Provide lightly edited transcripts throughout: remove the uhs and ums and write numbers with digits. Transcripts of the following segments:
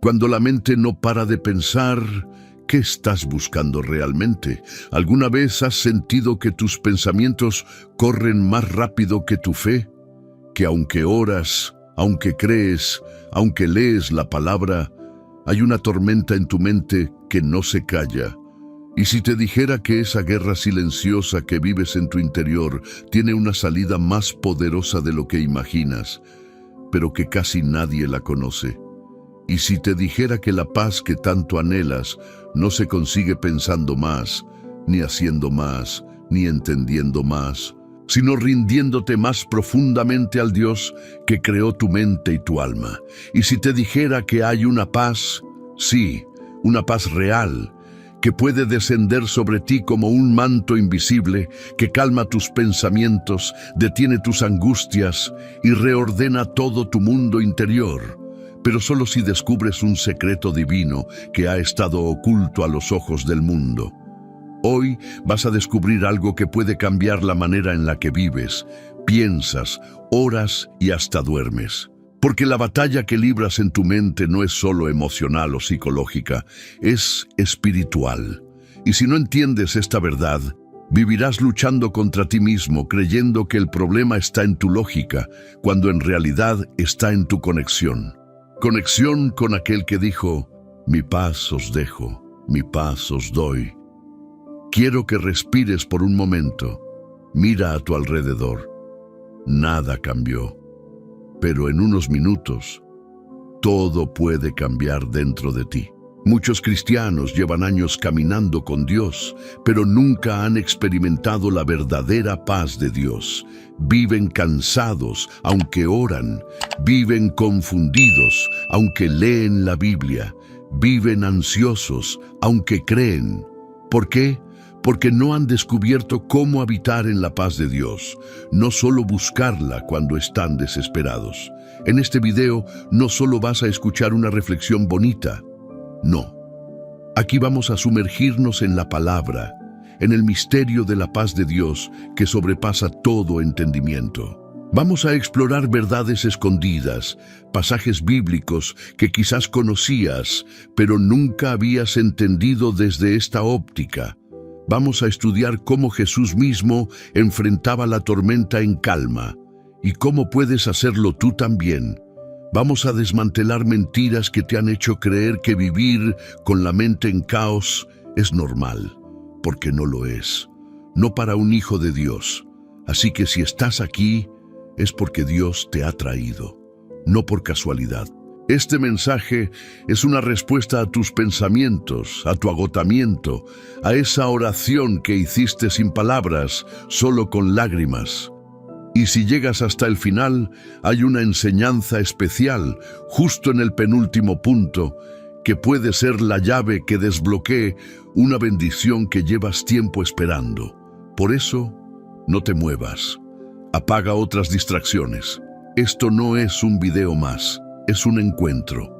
Cuando la mente no para de pensar, ¿qué estás buscando realmente? ¿Alguna vez has sentido que tus pensamientos corren más rápido que tu fe? Que aunque oras, aunque crees, aunque lees la palabra, hay una tormenta en tu mente que no se calla. Y si te dijera que esa guerra silenciosa que vives en tu interior tiene una salida más poderosa de lo que imaginas, pero que casi nadie la conoce. Y si te dijera que la paz que tanto anhelas no se consigue pensando más, ni haciendo más, ni entendiendo más, sino rindiéndote más profundamente al Dios que creó tu mente y tu alma. Y si te dijera que hay una paz, sí, una paz real, que puede descender sobre ti como un manto invisible, que calma tus pensamientos, detiene tus angustias y reordena todo tu mundo interior. Pero solo si descubres un secreto divino que ha estado oculto a los ojos del mundo. Hoy vas a descubrir algo que puede cambiar la manera en la que vives, piensas, oras y hasta duermes. Porque la batalla que libras en tu mente no es solo emocional o psicológica, es espiritual. Y si no entiendes esta verdad, vivirás luchando contra ti mismo, creyendo que el problema está en tu lógica, cuando en realidad está en tu conexión. Conexión con aquel que dijo, mi paz os dejo, mi paz os doy. Quiero que respires por un momento. Mira a tu alrededor. Nada cambió. Pero en unos minutos, todo puede cambiar dentro de ti. Muchos cristianos llevan años caminando con Dios, pero nunca han experimentado la verdadera paz de Dios. Viven cansados, aunque oran. Viven confundidos, aunque leen la Biblia. Viven ansiosos, aunque creen. ¿Por qué? Porque no han descubierto cómo habitar en la paz de Dios, no solo buscarla cuando están desesperados. En este video no solo vas a escuchar una reflexión bonita, no. Aquí vamos a sumergirnos en la palabra, en el misterio de la paz de Dios que sobrepasa todo entendimiento. Vamos a explorar verdades escondidas, pasajes bíblicos que quizás conocías, pero nunca habías entendido desde esta óptica. Vamos a estudiar cómo Jesús mismo enfrentaba la tormenta en calma y cómo puedes hacerlo tú también. Vamos a desmantelar mentiras que te han hecho creer que vivir con la mente en caos es normal, porque no lo es. No para un hijo de Dios. Así que si estás aquí, es porque Dios te ha traído, no por casualidad. Este mensaje es una respuesta a tus pensamientos, a tu agotamiento, a esa oración que hiciste sin palabras, solo con lágrimas. Y si llegas hasta el final, hay una enseñanza especial, justo en el penúltimo punto, que puede ser la llave que desbloquee una bendición que llevas tiempo esperando. Por eso, no te muevas. Apaga otras distracciones. Esto no es un video más. Es un encuentro.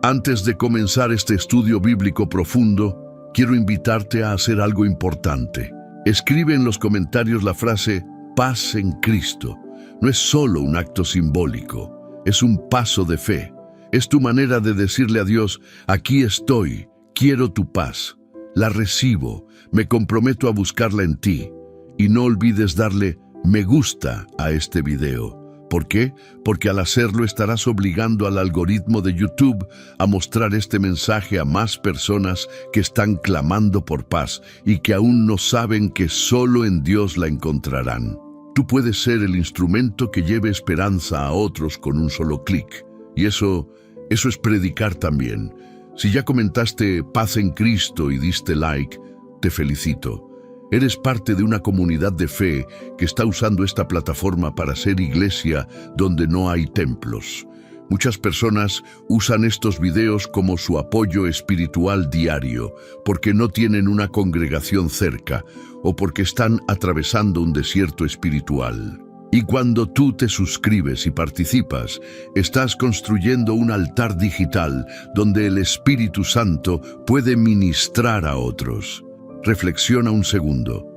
Antes de comenzar este estudio bíblico profundo, quiero invitarte a hacer algo importante. Escribe en los comentarios la frase paz en Cristo. No es solo un acto simbólico, es un paso de fe. Es tu manera de decirle a Dios, aquí estoy, quiero tu paz, la recibo, me comprometo a buscarla en ti. Y no olvides darle me gusta a este video. ¿Por qué? Porque al hacerlo estarás obligando al algoritmo de YouTube a mostrar este mensaje a más personas que están clamando por paz y que aún no saben que solo en Dios la encontrarán. Tú puedes ser el instrumento que lleve esperanza a otros con un solo clic. Y eso es predicar también. Si ya comentaste paz en Cristo y diste like, te felicito. Eres parte de una comunidad de fe que está usando esta plataforma para ser iglesia donde no hay templos. Muchas personas usan estos videos como su apoyo espiritual diario, porque no tienen una congregación cerca o porque están atravesando un desierto espiritual. Y cuando tú te suscribes y participas, estás construyendo un altar digital donde el Espíritu Santo puede ministrar a otros. Reflexiona un segundo.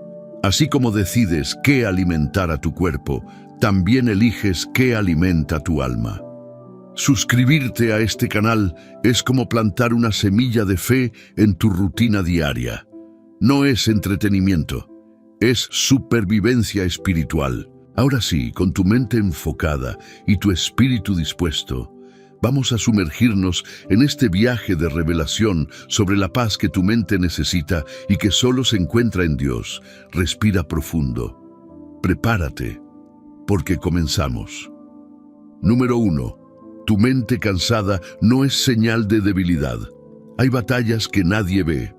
Así como decides qué alimentar a tu cuerpo, también eliges qué alimenta tu alma. Suscribirte a este canal es como plantar una semilla de fe en tu rutina diaria. No es entretenimiento, es supervivencia espiritual. Ahora sí, con tu mente enfocada y tu espíritu dispuesto, vamos a sumergirnos en este viaje de revelación sobre la paz que tu mente necesita y que solo se encuentra en Dios. Respira profundo. Prepárate, porque comenzamos. Número 1. Tu mente cansada no es señal de debilidad. Hay batallas que nadie ve.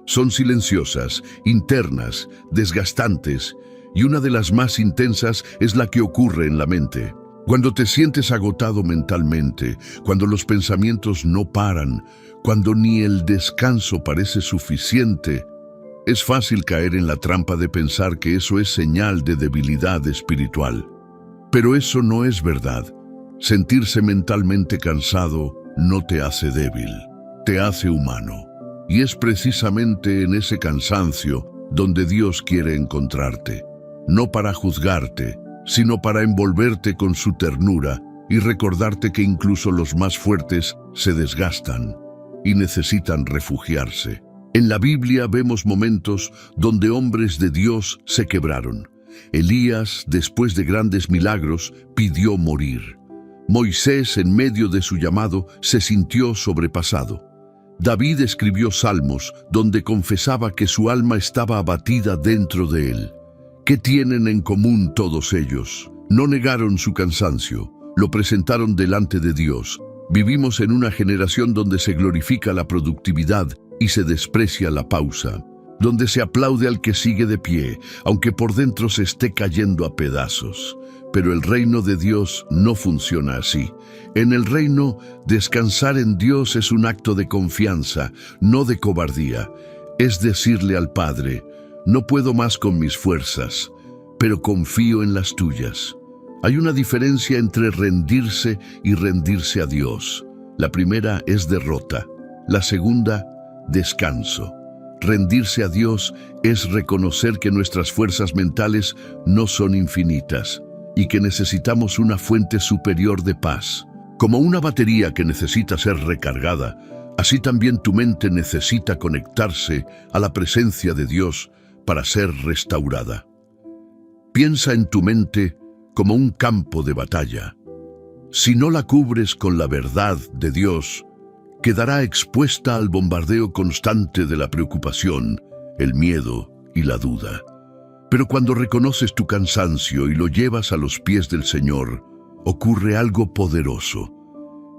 Son silenciosas, internas, desgastantes, y una de las más intensas es la que ocurre en la mente. Cuando te sientes agotado mentalmente, cuando los pensamientos no paran, cuando ni el descanso parece suficiente, es fácil caer en la trampa de pensar que eso es señal de debilidad espiritual. Pero eso no es verdad. Sentirse mentalmente cansado no te hace débil, te hace humano. Y es precisamente en ese cansancio donde Dios quiere encontrarte. No para juzgarte, sino para envolverte con su ternura y recordarte que incluso los más fuertes se desgastan y necesitan refugiarse. En la Biblia vemos momentos donde hombres de Dios se quebraron. Elías, después de grandes milagros, pidió morir. Moisés, en medio de su llamado, se sintió sobrepasado. David escribió salmos donde confesaba que su alma estaba abatida dentro de él. ¿Qué tienen en común todos ellos? No negaron su cansancio, lo presentaron delante de Dios. Vivimos en una generación donde se glorifica la productividad y se desprecia la pausa, donde se aplaude al que sigue de pie, aunque por dentro se esté cayendo a pedazos. Pero el reino de Dios no funciona así. En el reino, descansar en Dios es un acto de confianza, no de cobardía. Es decirle al Padre: no puedo más con mis fuerzas, pero confío en las tuyas. Hay una diferencia entre rendirse y rendirse a Dios. La primera es derrota, la segunda, descanso. Rendirse a Dios es reconocer que nuestras fuerzas mentales no son infinitas y que necesitamos una fuente superior de paz. Como una batería que necesita ser recargada, así también tu mente necesita conectarse a la presencia de Dios para ser restaurada. Piensa en tu mente como un campo de batalla. Si no la cubres con la verdad de Dios, quedará expuesta al bombardeo constante de la preocupación, el miedo y la duda. Pero cuando reconoces tu cansancio y lo llevas a los pies del Señor, ocurre algo poderoso.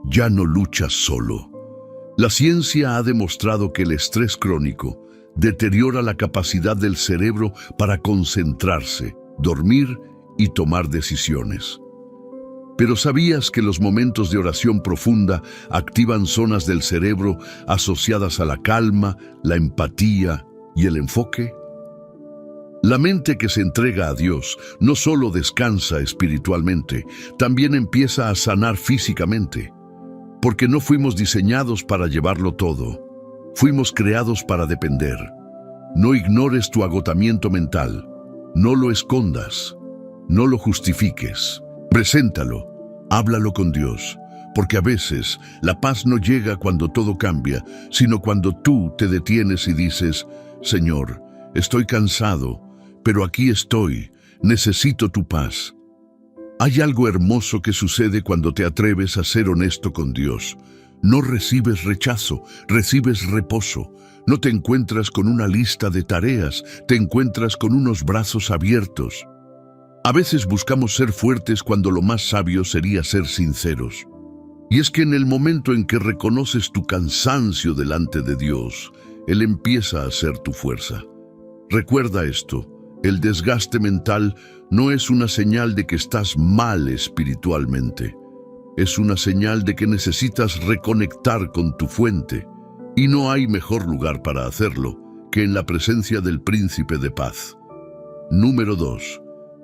Ya no luchas solo. La ciencia ha demostrado que el estrés crónico deteriora la capacidad del cerebro para concentrarse, dormir y tomar decisiones. Pero ¿sabías que los momentos de oración profunda activan zonas del cerebro asociadas a la calma, la empatía y el enfoque? La mente que se entrega a Dios no solo descansa espiritualmente, también empieza a sanar físicamente. Porque no fuimos diseñados para llevarlo todo. Fuimos creados para depender. No ignores tu agotamiento mental. No lo escondas. No lo justifiques. Preséntalo. Háblalo con Dios. Porque a veces la paz no llega cuando todo cambia, sino cuando tú te detienes y dices: Señor, estoy cansado, pero aquí estoy. Necesito tu paz. Hay algo hermoso que sucede cuando te atreves a ser honesto con Dios. No recibes rechazo, recibes reposo. No te encuentras con una lista de tareas, te encuentras con unos brazos abiertos. A veces buscamos ser fuertes cuando lo más sabio sería ser sinceros. Y es que en el momento en que reconoces tu cansancio delante de Dios, Él empieza a ser tu fuerza. Recuerda esto: el desgaste mental no es una señal de que estás mal espiritualmente. Es una señal de que necesitas reconectar con tu fuente. Y no hay mejor lugar para hacerlo que en la presencia del Príncipe de Paz. Número 2.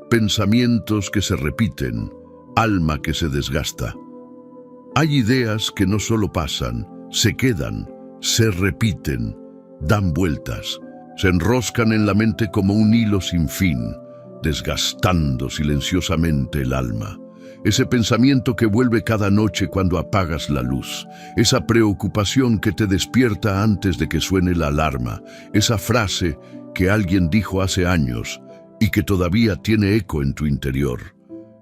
Pensamientos que se repiten, alma que se desgasta. Hay ideas que no solo pasan, se quedan, se repiten, dan vueltas. Se enroscan en la mente como un hilo sin fin, desgastando silenciosamente el alma. ese pensamiento que vuelve cada noche cuando apagas la luz, esa preocupación que te despierta antes de que suene la alarma, esa frase que alguien dijo hace años y que todavía tiene eco en tu interior.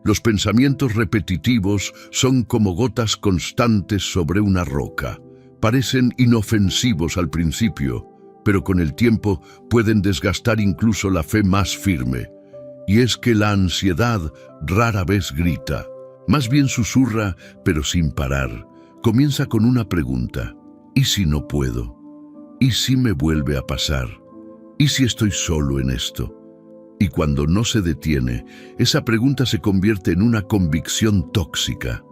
Los pensamientos repetitivos son como gotas constantes sobre una roca. Parecen inofensivos al principio, pero con el tiempo pueden desgastar incluso la fe más firme. Y es que la ansiedad rara vez grita, más bien susurra, pero sin parar. Comienza con una pregunta: ¿y si no puedo? ¿Y si me vuelve a pasar? ¿Y si estoy solo en esto? Y cuando no se detiene, esa pregunta se convierte en una convicción tóxica,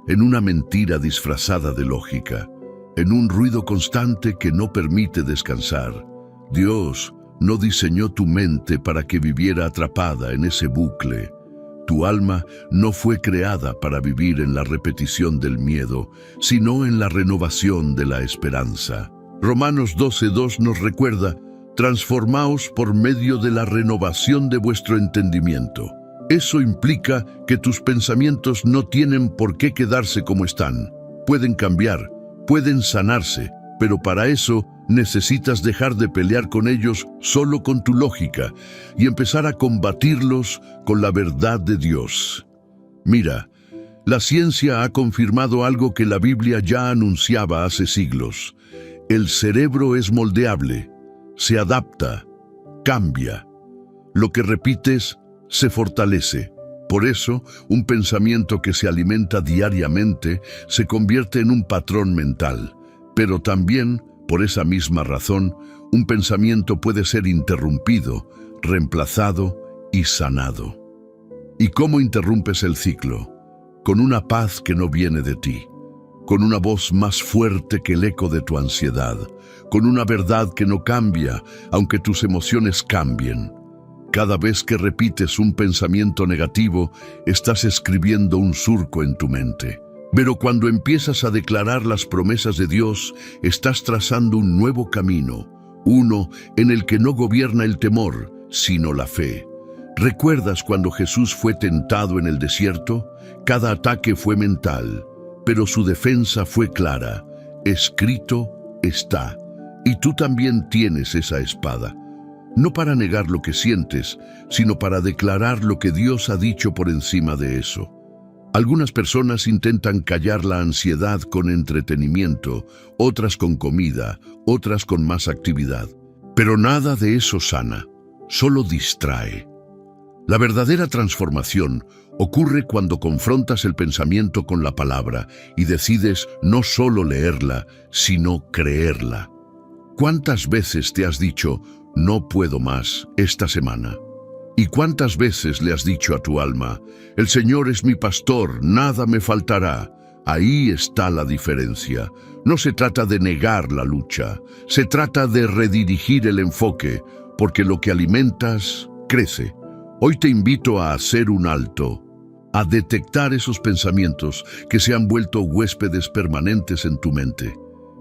en una mentira disfrazada de lógica, en un ruido constante que no permite descansar. Dios no diseñó tu mente para que viviera atrapada en ese bucle. Tu alma no fue creada para vivir en la repetición del miedo, sino en la renovación de la esperanza. Romanos 12:2 nos recuerda: transformaos por medio de la renovación de vuestro entendimiento. Eso implica que tus pensamientos no tienen por qué quedarse como están. Pueden cambiar, pueden sanarse, pero para eso necesitas dejar de pelear con ellos solo con tu lógica y empezar a combatirlos con la verdad de Dios. Mira, la ciencia ha confirmado algo que la Biblia ya anunciaba hace siglos. El cerebro es moldeable, se adapta, cambia. Lo que repites se fortalece. Por eso, un pensamiento que se alimenta diariamente se convierte en un patrón mental. Pero también, por esa misma razón, un pensamiento puede ser interrumpido, reemplazado y sanado. ¿Y cómo interrumpes el ciclo? Con una paz que no viene de ti, con una voz más fuerte que el eco de tu ansiedad, con una verdad que no cambia, aunque tus emociones cambien. Cada vez que repites un pensamiento negativo, estás escribiendo un surco en tu mente. Pero cuando empiezas a declarar las promesas de Dios, estás trazando un nuevo camino, uno en el que no gobierna el temor, sino la fe. ¿Recuerdas cuando Jesús fue tentado en el desierto? Cada ataque fue mental, pero su defensa fue clara: escrito está. Y tú también tienes esa espada. No para negar lo que sientes, sino para declarar lo que Dios ha dicho por encima de eso. Algunas personas intentan callar la ansiedad con entretenimiento, otras con comida, otras con más actividad. Pero nada de eso sana, solo distrae. La verdadera transformación ocurre cuando confrontas el pensamiento con la palabra y decides no solo leerla, sino creerla. ¿Cuántas veces te has dicho: no puedo más esta semana? ¿Y cuántas veces le has dicho a tu alma: el Señor es mi pastor, nada me faltará? Ahí está la diferencia. No se trata de negar la lucha, se trata de redirigir el enfoque, porque lo que alimentas crece. Hoy te invito a hacer un alto, a detectar esos pensamientos que se han vuelto huéspedes permanentes en tu mente.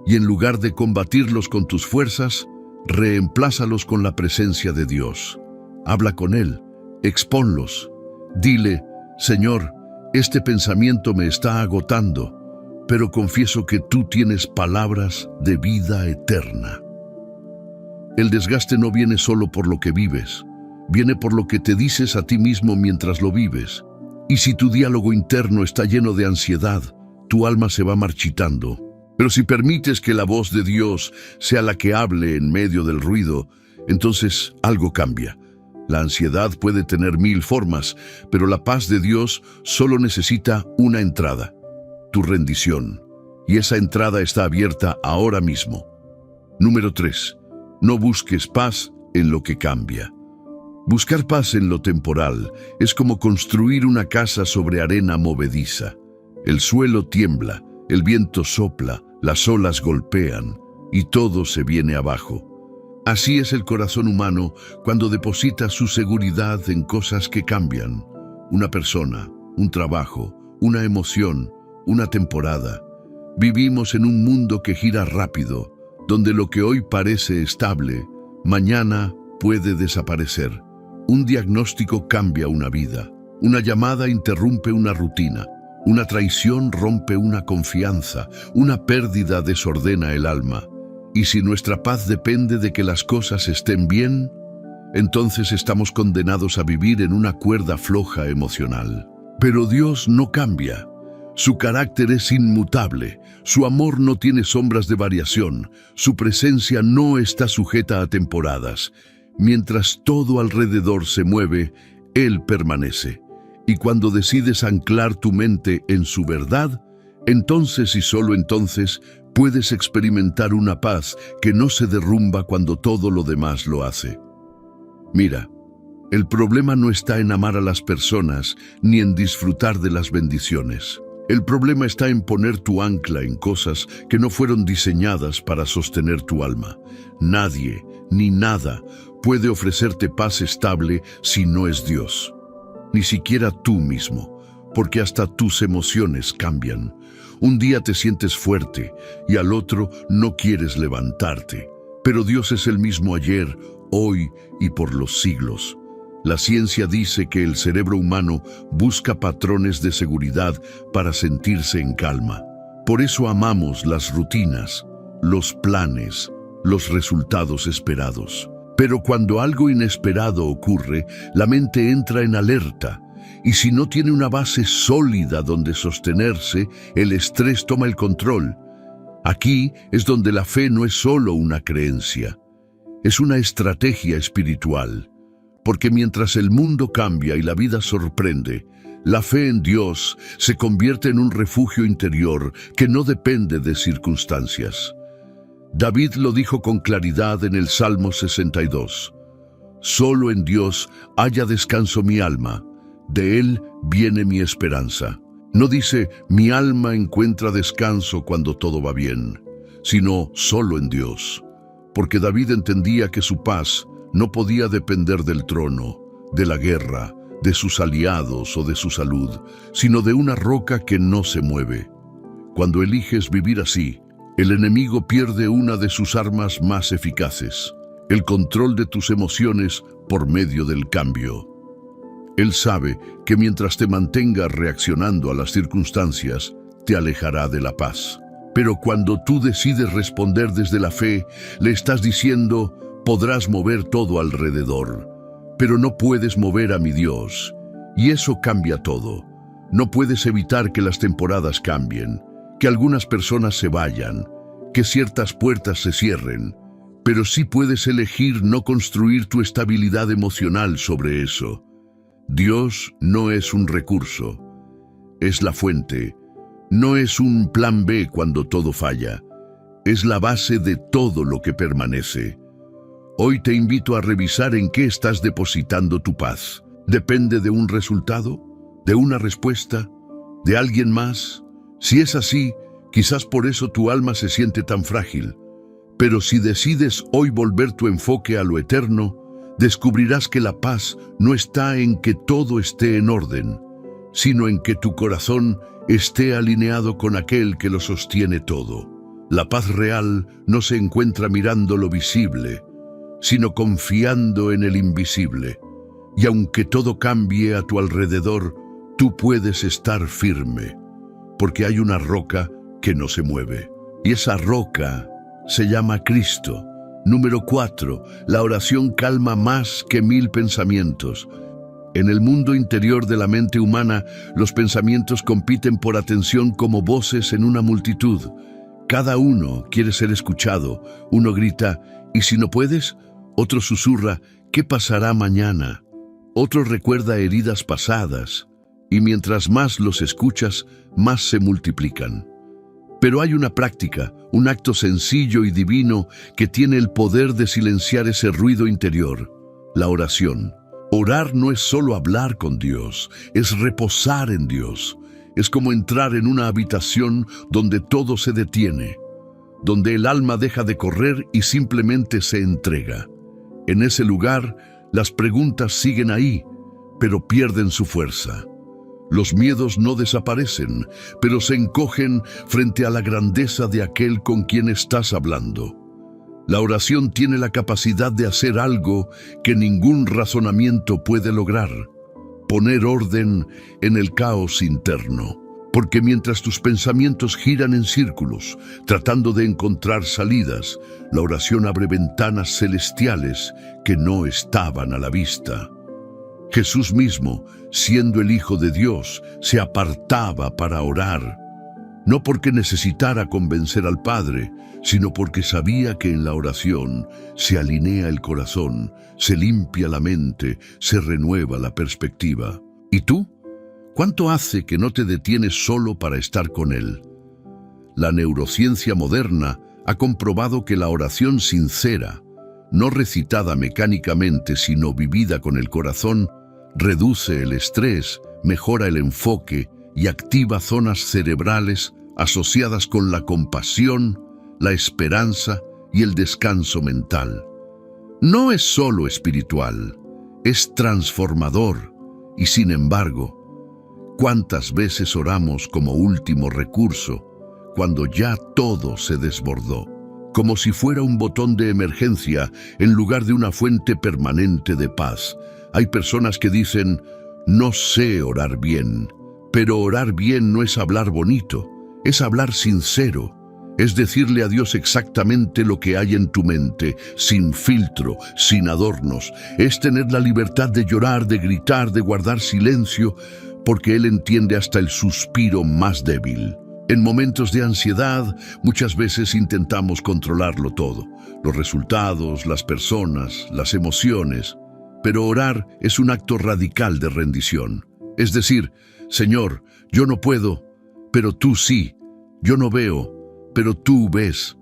Y en lugar de combatirlos con tus fuerzas, reemplázalos con la presencia de Dios. Habla con Él, expónlos. Dile: Señor, este pensamiento me está agotando, pero confieso que tú tienes palabras de vida eterna. El desgaste no viene solo por lo que vives, viene por lo que te dices a ti mismo mientras lo vives. Y si tu diálogo interno está lleno de ansiedad, tu alma se va marchitando. Pero si permites que la voz de Dios sea la que hable en medio del ruido, entonces algo cambia. La ansiedad puede tener 1000 formas, pero la paz de Dios solo necesita una entrada: tu rendición. Y esa entrada está abierta ahora mismo. Número 3. No busques paz en lo que cambia. Buscar paz en lo temporal es como construir una casa sobre arena movediza. El suelo tiembla, el viento sopla, las olas golpean y todo se viene abajo. Así es el corazón humano cuando deposita su seguridad en cosas que cambian. Una persona, un trabajo, una emoción, una temporada. Vivimos en un mundo que gira rápido, donde lo que hoy parece estable, mañana puede desaparecer. Un diagnóstico cambia una vida. Una llamada interrumpe una rutina. Una traición rompe una confianza. Una pérdida desordena el alma. Y si nuestra paz depende de que las cosas estén bien, entonces estamos condenados a vivir en una cuerda floja emocional. Pero Dios no cambia. Su carácter es inmutable, su amor no tiene sombras de variación, su presencia no está sujeta a temporadas. Mientras todo alrededor se mueve, Él permanece. Y cuando decides anclar tu mente en su verdad, entonces y solo entonces puedes experimentar una paz que no se derrumba cuando todo lo demás lo hace. Mira, el problema no está en amar a las personas ni en disfrutar de las bendiciones. El problema está en poner tu ancla en cosas que no fueron diseñadas para sostener tu alma. Nadie, ni nada, puede ofrecerte paz estable si no es Dios. Ni siquiera tú mismo, porque hasta tus emociones cambian. Un día te sientes fuerte y al otro no quieres levantarte. Pero Dios es el mismo ayer, hoy y por los siglos. La ciencia dice que el cerebro humano busca patrones de seguridad para sentirse en calma. Por eso amamos las rutinas, los planes, los resultados esperados. Pero cuando algo inesperado ocurre, la mente entra en alerta. Y si no tiene una base sólida donde sostenerse, el estrés toma el control. Aquí es donde la fe no es solo una creencia, es una estrategia espiritual. Porque mientras el mundo cambia y la vida sorprende, la fe en Dios se convierte en un refugio interior que no depende de circunstancias. David lo dijo con claridad en el Salmo 62. Solo en Dios haya descanso mi alma, de Él viene mi esperanza. No dice, mi alma encuentra descanso cuando todo va bien, sino solo en Dios. Porque David entendía que su paz no podía depender del trono, de la guerra, de sus aliados o de su salud, sino de una roca que no se mueve. Cuando eliges vivir así, el enemigo pierde una de sus armas más eficaces, el control de tus emociones por medio del cambio. Él sabe que mientras te mantengas reaccionando a las circunstancias, te alejará de la paz. Pero cuando tú decides responder desde la fe, le estás diciendo, podrás mover todo alrededor, pero no puedes mover a mi Dios. Y eso cambia todo. No puedes evitar que las temporadas cambien, que algunas personas se vayan, que ciertas puertas se cierren, pero sí puedes elegir no construir tu estabilidad emocional sobre eso. Dios no es un recurso, es la fuente. No es un plan B cuando todo falla, es la base de todo lo que permanece. Hoy te invito a revisar en qué estás depositando tu paz. ¿Depende de un resultado? ¿De una respuesta? ¿De alguien más? Si es así, quizás por eso tu alma se siente tan frágil. Pero si decides hoy volver tu enfoque a lo eterno, descubrirás que la paz no está en que todo esté en orden, sino en que tu corazón esté alineado con aquel que lo sostiene todo. La paz real no se encuentra mirando lo visible, sino confiando en el invisible. Y aunque todo cambie a tu alrededor, tú puedes estar firme, porque hay una roca que no se mueve. Y esa roca se llama Cristo. Número 4. La oración calma más que 1000 pensamientos. En el mundo interior de la mente humana, los pensamientos compiten por atención como voces en una multitud. Cada uno quiere ser escuchado. Uno grita, ¿y si no puedes? Otro susurra, ¿qué pasará mañana? Otro recuerda heridas pasadas. Y mientras más los escuchas, más se multiplican. Pero hay una práctica, un acto sencillo y divino que tiene el poder de silenciar ese ruido interior: la oración. Orar no es solo hablar con Dios, es reposar en Dios. Es como entrar en una habitación donde todo se detiene, donde el alma deja de correr y simplemente se entrega. En ese lugar, las preguntas siguen ahí, pero pierden su fuerza. Los miedos no desaparecen, pero se encogen frente a la grandeza de aquel con quien estás hablando. La oración tiene la capacidad de hacer algo que ningún razonamiento puede lograr. poner orden en el caos interno. Porque mientras tus pensamientos giran en círculos, tratando de encontrar salidas, la oración abre ventanas celestiales que no estaban a la vista. Jesús mismo, siendo el Hijo de Dios, se apartaba para orar, no porque necesitara convencer al Padre, sino porque sabía que en la oración se alinea el corazón, se limpia la mente, se renueva la perspectiva. ¿Y tú? ¿Cuánto hace que no te detienes solo para estar con Él? La neurociencia moderna ha comprobado que la oración sincera, no recitada mecánicamente sino vivida con el corazón, reduce el estrés, mejora el enfoque y activa zonas cerebrales asociadas con la compasión, la esperanza y el descanso mental. No es solo espiritual, es transformador y sin embargo, ¿cuántas veces oramos como último recurso cuando ya todo se desbordó? Como si fuera un botón de emergencia en lugar de una fuente permanente de paz. Hay personas que dicen, no sé orar bien, pero orar bien no es hablar bonito, es hablar sincero. Es decirle a Dios exactamente lo que hay en tu mente, sin filtro, sin adornos. Es tener la libertad de llorar, de gritar, de guardar silencio, porque Él entiende hasta el suspiro más débil. En momentos de ansiedad, muchas veces intentamos controlarlo todo, los resultados, las personas, las emociones. Pero orar es un acto radical de rendición. Es decir, Señor, yo no puedo, pero tú sí. Yo no veo, pero tú ves.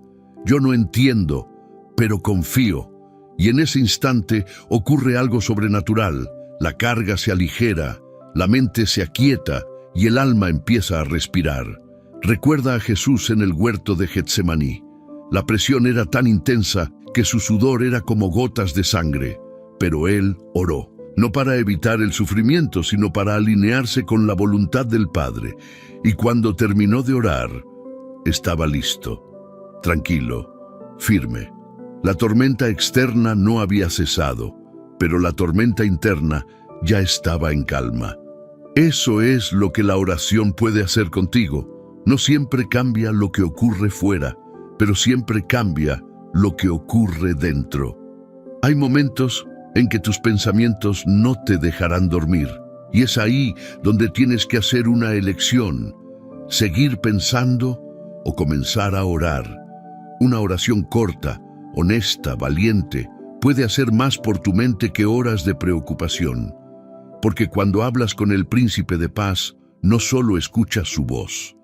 Yo no entiendo, pero confío. Y en ese instante ocurre algo sobrenatural. La carga se aligera, la mente se aquieta y el alma empieza a respirar. Recuerda a Jesús en el huerto de Getsemaní. La presión era tan intensa que su sudor era como gotas de sangre. Pero Él oró, no para evitar el sufrimiento, sino para alinearse con la voluntad del Padre. Y cuando terminó de orar, estaba listo, tranquilo, firme. La tormenta externa no había cesado, pero la tormenta interna ya estaba en calma. Eso es lo que la oración puede hacer contigo. No siempre cambia lo que ocurre fuera, pero siempre cambia lo que ocurre dentro. Hay momentos en que tus pensamientos no te dejarán dormir, y es ahí donde tienes que hacer una elección, seguir pensando o comenzar a orar. Una oración corta, honesta, valiente, puede hacer más por tu mente que horas de preocupación. Porque cuando hablas con el Príncipe de Paz, no solo escuchas su voz.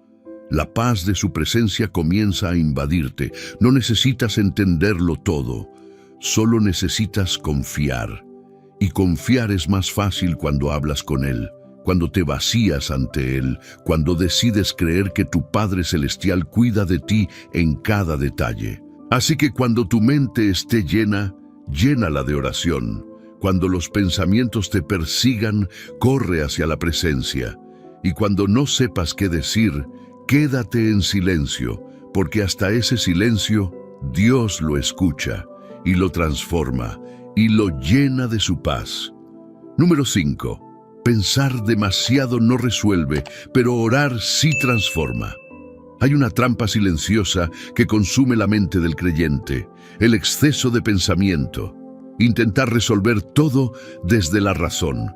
La paz de su presencia comienza a invadirte. No necesitas entenderlo todo, solo necesitas confiar. Y confiar es más fácil cuando hablas con Él, cuando te vacías ante Él, cuando decides creer que tu Padre Celestial cuida de ti en cada detalle. Así que cuando tu mente esté llena, llénala de oración. Cuando los pensamientos te persigan, corre hacia la presencia. Y cuando no sepas qué decir, quédate en silencio, porque hasta ese silencio Dios lo escucha y lo transforma y lo llena de su paz. Número 5. Pensar demasiado no resuelve, pero orar sí transforma. Hay una trampa silenciosa que consume la mente del creyente, el exceso de pensamiento. Intentar resolver todo desde la razón.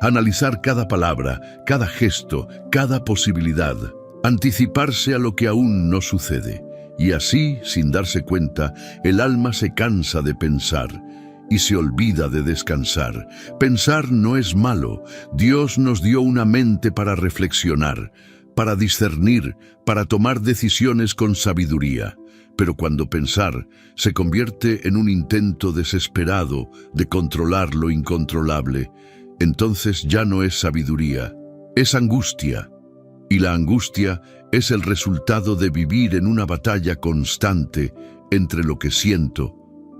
Analizar cada palabra, cada gesto, cada posibilidad. Anticiparse a lo que aún no sucede. Y así, sin darse cuenta, el alma se cansa de pensar y se olvida de descansar. Pensar no es malo. Dios nos dio una mente para reflexionar, para discernir, para tomar decisiones con sabiduría. Pero cuando pensar se convierte en un intento desesperado de controlar lo incontrolable, entonces ya no es sabiduría, es angustia. Y la angustia es el resultado de vivir en una batalla constante entre lo que siento,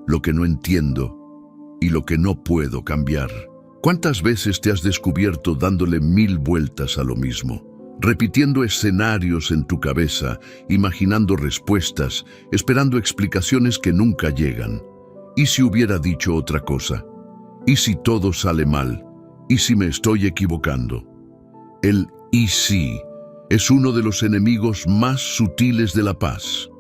lo que no entiendo y lo que no puedo cambiar. ¿Cuántas veces te has descubierto dándole 1000 vueltas a lo mismo? Repitiendo escenarios en tu cabeza, imaginando respuestas, esperando explicaciones que nunca llegan. ¿Y si hubiera dicho otra cosa? ¿Y si todo sale mal? ¿Y si me estoy equivocando? El «y si» es uno de los enemigos más sutiles de la paz,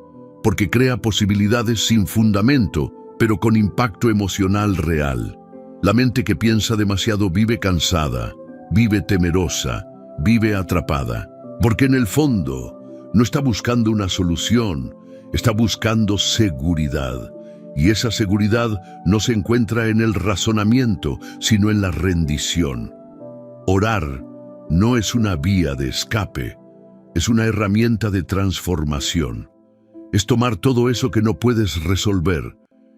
porque crea posibilidades sin fundamento, pero con impacto emocional real. La mente que piensa demasiado vive cansada, vive temerosa, vive atrapada, porque en el fondo no está buscando una solución, está buscando seguridad. Y esa seguridad no se encuentra en el razonamiento, sino en la rendición. Orar no es una vía de escape, es una herramienta de transformación. Es tomar todo eso que no puedes resolver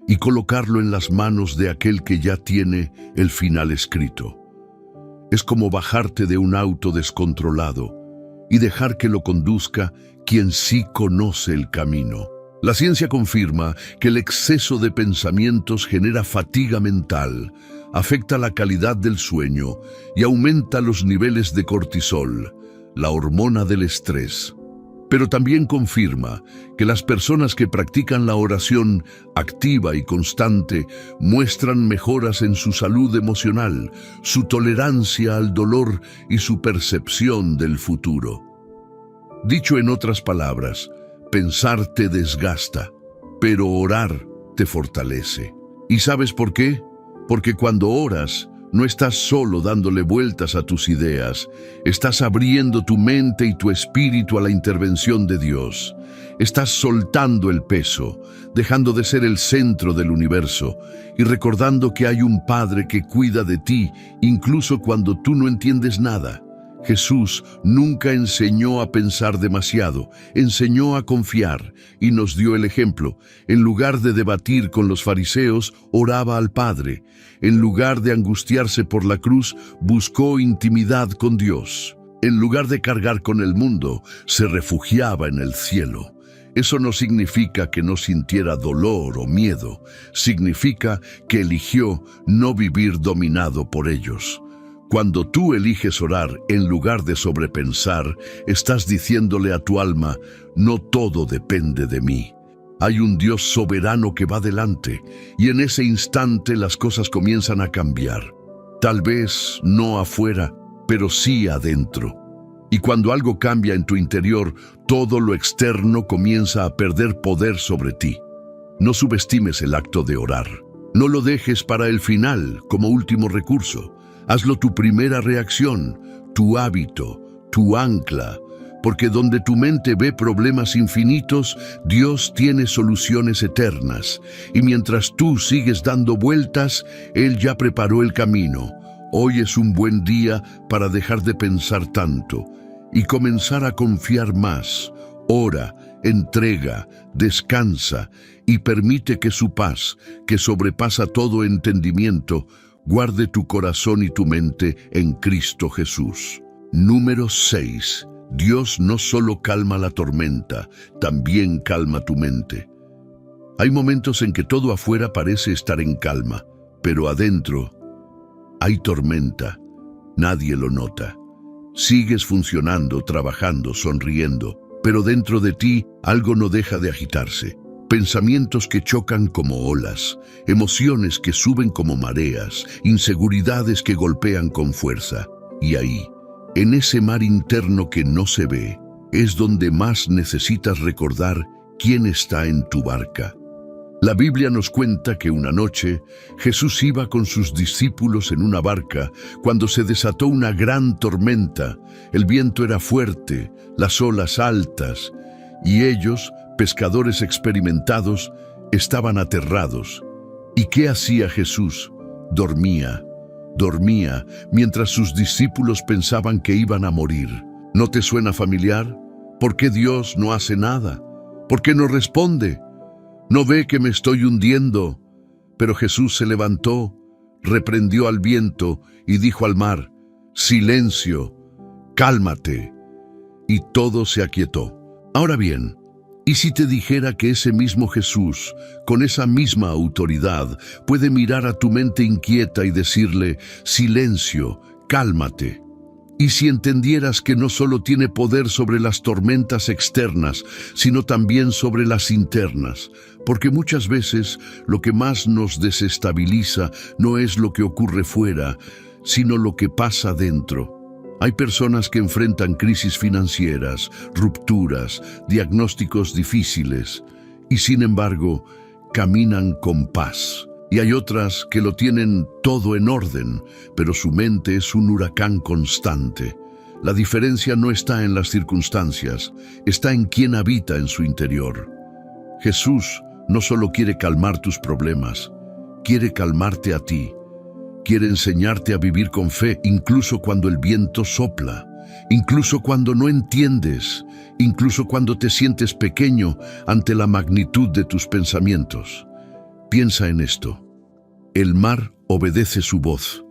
y colocarlo en las manos de aquel que ya tiene el final escrito. Es como bajarte de un auto descontrolado y dejar que lo conduzca quien sí conoce el camino. La ciencia confirma que el exceso de pensamientos genera fatiga mental, afecta la calidad del sueño y aumenta los niveles de cortisol, la hormona del estrés. Pero también confirma que las personas que practican la oración activa y constante muestran mejoras en su salud emocional, su tolerancia al dolor y su percepción del futuro. Dicho en otras palabras, pensar te desgasta, pero orar te fortalece. ¿Y sabes por qué? Porque cuando oras, no estás solo dándole vueltas a tus ideas, estás abriendo tu mente y tu espíritu a la intervención de Dios. Estás soltando el peso, dejando de ser el centro del universo y recordando que hay un Padre que cuida de ti, incluso cuando tú no entiendes nada. Jesús nunca enseñó a pensar demasiado, enseñó a confiar y nos dio el ejemplo. En lugar de debatir con los fariseos, oraba al Padre. En lugar de angustiarse por la cruz, buscó intimidad con Dios. En lugar de cargar con el mundo, se refugiaba en el cielo. Eso no significa que no sintiera dolor o miedo, significa que eligió no vivir dominado por ellos. Cuando tú eliges orar en lugar de sobrepensar, estás diciéndole a tu alma, no todo depende de mí. Hay un Dios soberano que va delante, y en ese instante las cosas comienzan a cambiar. Tal vez no afuera, pero sí adentro. Y cuando algo cambia en tu interior, todo lo externo comienza a perder poder sobre ti. No subestimes el acto de orar. No lo dejes para el final como último recurso. Hazlo tu primera reacción, tu hábito, tu ancla, porque donde tu mente ve problemas infinitos, Dios tiene soluciones eternas. Y mientras tú sigues dando vueltas, Él ya preparó el camino. Hoy es un buen día para dejar de pensar tanto y comenzar a confiar más. Ora, entrega, descansa y permite que su paz, que sobrepasa todo entendimiento, guarde tu corazón y tu mente en Cristo Jesús. Número 6. Dios no solo calma la tormenta, también calma tu mente. Hay momentos en que todo afuera parece estar en calma, pero adentro hay tormenta. Nadie lo nota. Sigues funcionando, trabajando, sonriendo, pero dentro de ti algo no deja de agitarse. Pensamientos que chocan como olas, emociones que suben como mareas, inseguridades que golpean con fuerza. Y ahí, en ese mar interno que no se ve, es donde más necesitas recordar quién está en tu barca. La Biblia nos cuenta que una noche Jesús iba con sus discípulos en una barca cuando se desató una gran tormenta. El viento era fuerte, las olas altas, y ellos, pescadores experimentados, estaban aterrados. ¿Y qué hacía Jesús? Dormía, mientras sus discípulos pensaban que iban a morir. ¿No te suena familiar? ¿Por qué Dios no hace nada? ¿Por qué no responde? ¿No ve que me estoy hundiendo? Pero Jesús se levantó, reprendió al viento y dijo al mar, «Silencio, cálmate». Y todo se aquietó. Ahora bien, ¿y si te dijera que ese mismo Jesús, con esa misma autoridad, puede mirar a tu mente inquieta y decirle, «Silencio, cálmate»? Y si entendieras que no solo tiene poder sobre las tormentas externas, sino también sobre las internas, porque muchas veces lo que más nos desestabiliza no es lo que ocurre fuera, sino lo que pasa dentro. Hay personas que enfrentan crisis financieras, rupturas, diagnósticos difíciles, y sin embargo, caminan con paz. Y hay otras que lo tienen todo en orden, pero su mente es un huracán constante. La diferencia no está en las circunstancias, está en quién habita en su interior. Jesús no solo quiere calmar tus problemas, quiere calmarte a ti. Quiere enseñarte a vivir con fe incluso cuando el viento sopla, incluso cuando no entiendes, incluso cuando te sientes pequeño ante la magnitud de tus pensamientos. Piensa en esto. El mar obedece su voz.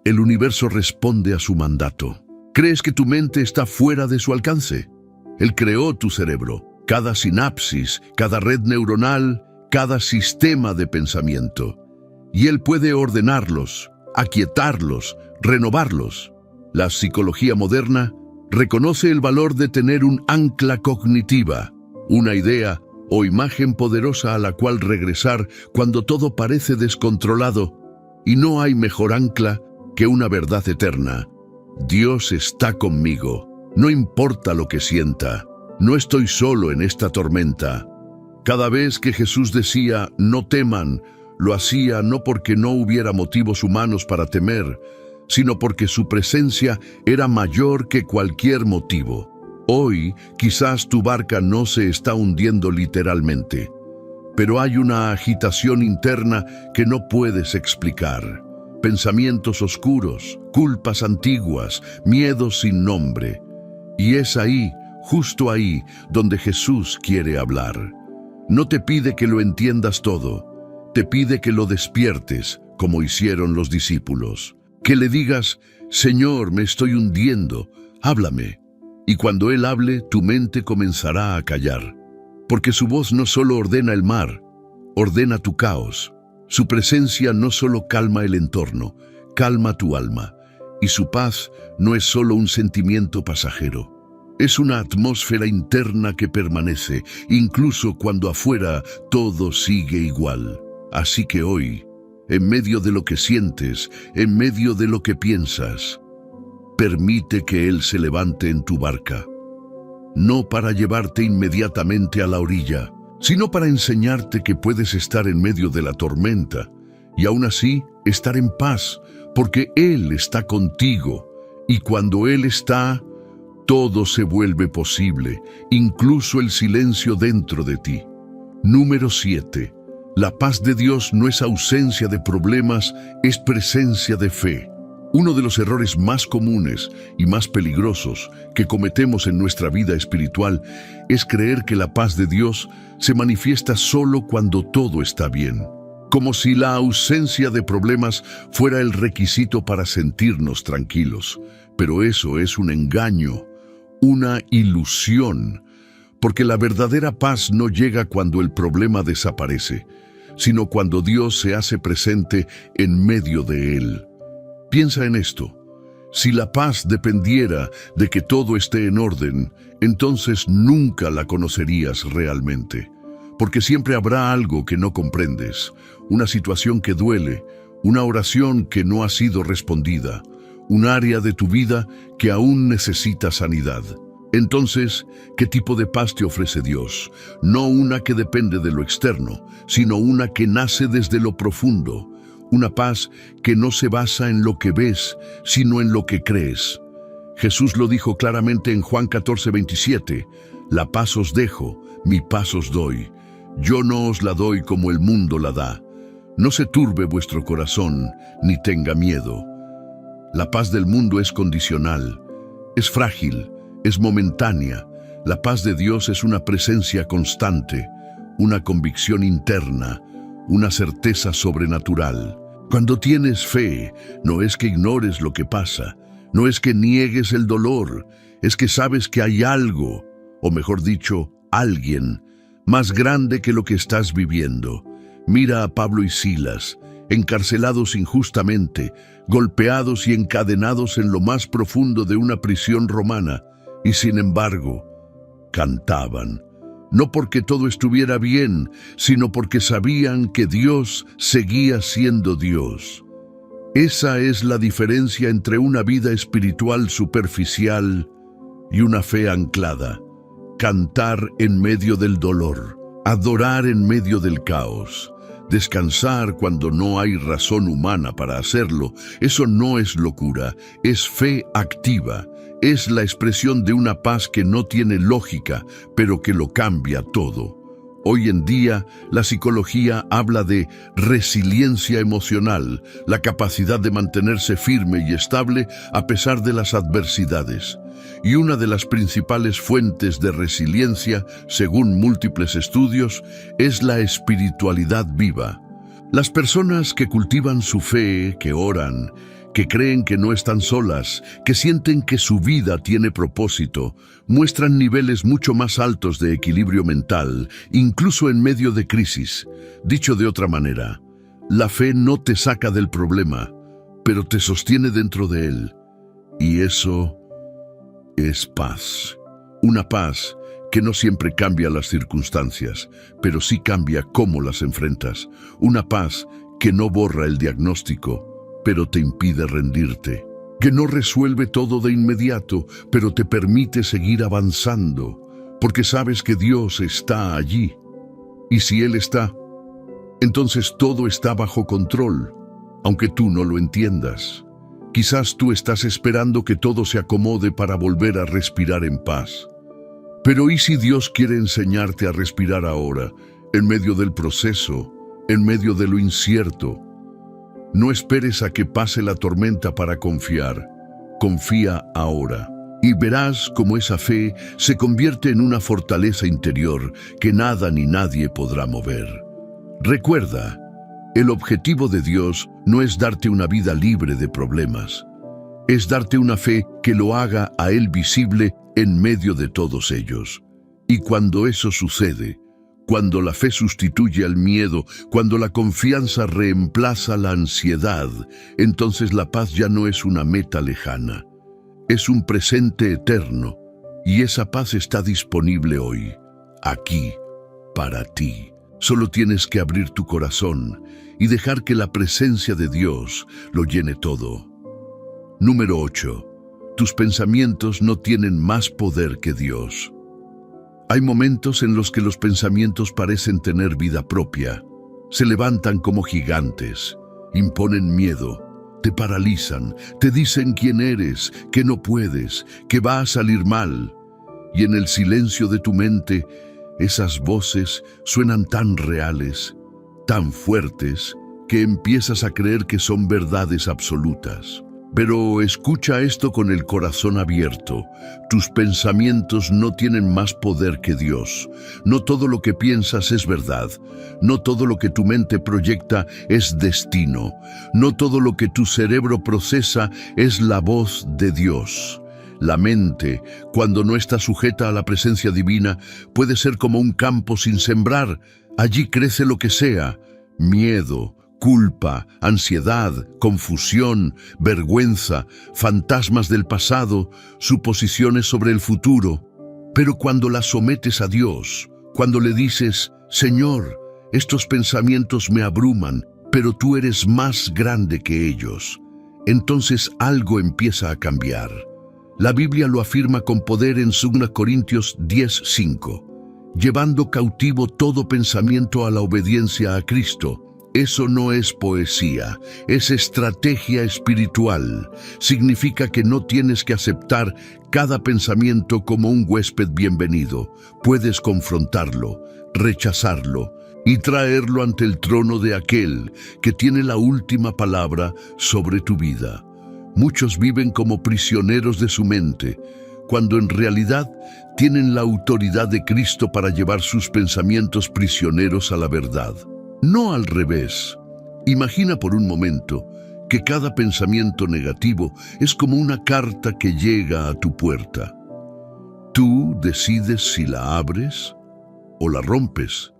El universo responde a su mandato. ¿Crees que tu mente está fuera de su alcance? Él creó tu cerebro, cada sinapsis, cada red neuronal, cada sistema de pensamiento. Y Él puede ordenarlos, aquietarlos, renovarlos. La psicología moderna reconoce el valor de tener un ancla cognitiva, una idea o imagen poderosa a la cual regresar cuando todo parece descontrolado, y no hay mejor ancla que una verdad eterna. Dios está conmigo, no importa lo que sienta, no estoy solo en esta tormenta. Cada vez que Jesús decía, no teman, lo hacía no porque no hubiera motivos humanos para temer, sino porque su presencia era mayor que cualquier motivo. Hoy, quizás tu barca no se está hundiendo literalmente, pero hay una agitación interna que no puedes explicar. Pensamientos oscuros, culpas antiguas, miedos sin nombre. Y es ahí, justo ahí, donde Jesús quiere hablar. No te pide que lo entiendas todo, te pide que lo despiertes, como hicieron los discípulos. Que le digas, Señor, me estoy hundiendo, háblame. Y cuando Él hable, tu mente comenzará a callar. Porque su voz no solo ordena el mar, ordena tu caos. Su presencia no solo calma el entorno, calma tu alma. Y su paz no es solo un sentimiento pasajero. Es una atmósfera interna que permanece, incluso cuando afuera todo sigue igual. Así que hoy, en medio de lo que sientes, en medio de lo que piensas, permite que Él se levante en tu barca. No para llevarte inmediatamente a la orilla, sino para enseñarte que puedes estar en medio de la tormenta y aún así estar en paz, porque Él está contigo. Y cuando Él está, todo se vuelve posible, incluso el silencio dentro de ti. Número 7. La paz de Dios no es ausencia de problemas, es presencia de fe. Uno de los errores más comunes y más peligrosos que cometemos en nuestra vida espiritual es creer que la paz de Dios se manifiesta solo cuando todo está bien, como si la ausencia de problemas fuera el requisito para sentirnos tranquilos. Pero eso es un engaño, una ilusión, porque la verdadera paz no llega cuando el problema desaparece, sino cuando Dios se hace presente en medio de él. Piensa en esto. Si la paz dependiera de que todo esté en orden, entonces nunca la conocerías realmente, porque siempre habrá algo que no comprendes, una situación que duele, una oración que no ha sido respondida, un área de tu vida que aún necesita sanidad. Entonces, ¿qué tipo de paz te ofrece Dios? No una que depende de lo externo, sino una que nace desde lo profundo. Una paz que no se basa en lo que ves, sino en lo que crees. Jesús lo dijo claramente en Juan 14:27. La paz os dejo, mi paz os doy. Yo no os la doy como el mundo la da. No se turbe vuestro corazón, ni tenga miedo. La paz del mundo es condicional, es frágil, es momentánea. La paz de Dios es una presencia constante, una convicción interna, una certeza sobrenatural. Cuando tienes fe, no es que ignores lo que pasa, no es que niegues el dolor, es que sabes que hay algo, o mejor dicho, alguien, más grande que lo que estás viviendo. Mira a Pablo y Silas, encarcelados injustamente, golpeados y encadenados en lo más profundo de una prisión romana, y sin embargo, cantaban. No porque todo estuviera bien, sino porque sabían que Dios seguía siendo Dios. Esa es la diferencia entre una vida espiritual superficial y una fe anclada. Cantar en medio del dolor, adorar en medio del caos, descansar cuando no hay razón humana para hacerlo, eso no es locura, es fe activa. Es la expresión de una paz que no tiene lógica, pero que lo cambia todo. Hoy en día, la psicología habla de resiliencia emocional, la capacidad de mantenerse firme y estable a pesar de las adversidades. Y una de las principales fuentes de resiliencia, según múltiples estudios, es la espiritualidad viva. Las personas que cultivan su fe, que oran, que creen que no están solas, que sienten que su vida tiene propósito, muestran niveles mucho más altos de equilibrio mental, incluso en medio de crisis. Dicho de otra manera, la fe no te saca del problema, pero te sostiene dentro de él. Y eso es paz. Una paz que no siempre cambia las circunstancias, pero sí cambia cómo las enfrentas. Una paz que no borra el diagnóstico, pero te impide rendirte, que no resuelve todo de inmediato, pero te permite seguir avanzando, porque sabes que Dios está allí. Y si Él está, entonces todo está bajo control, aunque tú no lo entiendas. Quizás tú estás esperando que todo se acomode para volver a respirar en paz. Pero ¿y si Dios quiere enseñarte a respirar ahora, en medio del proceso, en medio de lo incierto? No esperes a que pase la tormenta para confiar. Confía ahora. Y verás cómo esa fe se convierte en una fortaleza interior que nada ni nadie podrá mover. Recuerda, el objetivo de Dios no es darte una vida libre de problemas. Es darte una fe que lo haga a Él visible en medio de todos ellos. Y cuando eso sucede, cuando la fe sustituye al miedo, cuando la confianza reemplaza la ansiedad, entonces la paz ya no es una meta lejana. Es un presente eterno, y esa paz está disponible hoy, aquí, para ti. Solo tienes que abrir tu corazón y dejar que la presencia de Dios lo llene todo. Número 8. Tus pensamientos no tienen más poder que Dios. Hay momentos en los que los pensamientos parecen tener vida propia. Se levantan como gigantes, imponen miedo, te paralizan, te dicen quién eres, que no puedes, que va a salir mal. Y en el silencio de tu mente, esas voces suenan tan reales, tan fuertes, que empiezas a creer que son verdades absolutas. Pero escucha esto con el corazón abierto. Tus pensamientos no tienen más poder que Dios. No todo lo que piensas es verdad. No todo lo que tu mente proyecta es destino. No todo lo que tu cerebro procesa es la voz de Dios. La mente, cuando no está sujeta a la presencia divina, puede ser como un campo sin sembrar. Allí crece lo que sea: miedo, culpa, ansiedad, confusión, vergüenza, fantasmas del pasado, suposiciones sobre el futuro. Pero cuando la sometes a Dios, cuando le dices: Señor, estos pensamientos me abruman, pero tú eres más grande que ellos, entonces algo empieza a cambiar. La Biblia lo afirma con poder en 2 Corintios 10:5, llevando cautivo todo pensamiento a la obediencia a Cristo. Eso no es poesía, es estrategia espiritual. Significa que no tienes que aceptar cada pensamiento como un huésped bienvenido. Puedes confrontarlo, rechazarlo y traerlo ante el trono de aquel que tiene la última palabra sobre tu vida. Muchos viven como prisioneros de su mente, cuando en realidad tienen la autoridad de Cristo para llevar sus pensamientos prisioneros a la verdad. No al revés. Imagina por un momento que cada pensamiento negativo es como una carta que llega a tu puerta. Tú decides si la abres o la rompes,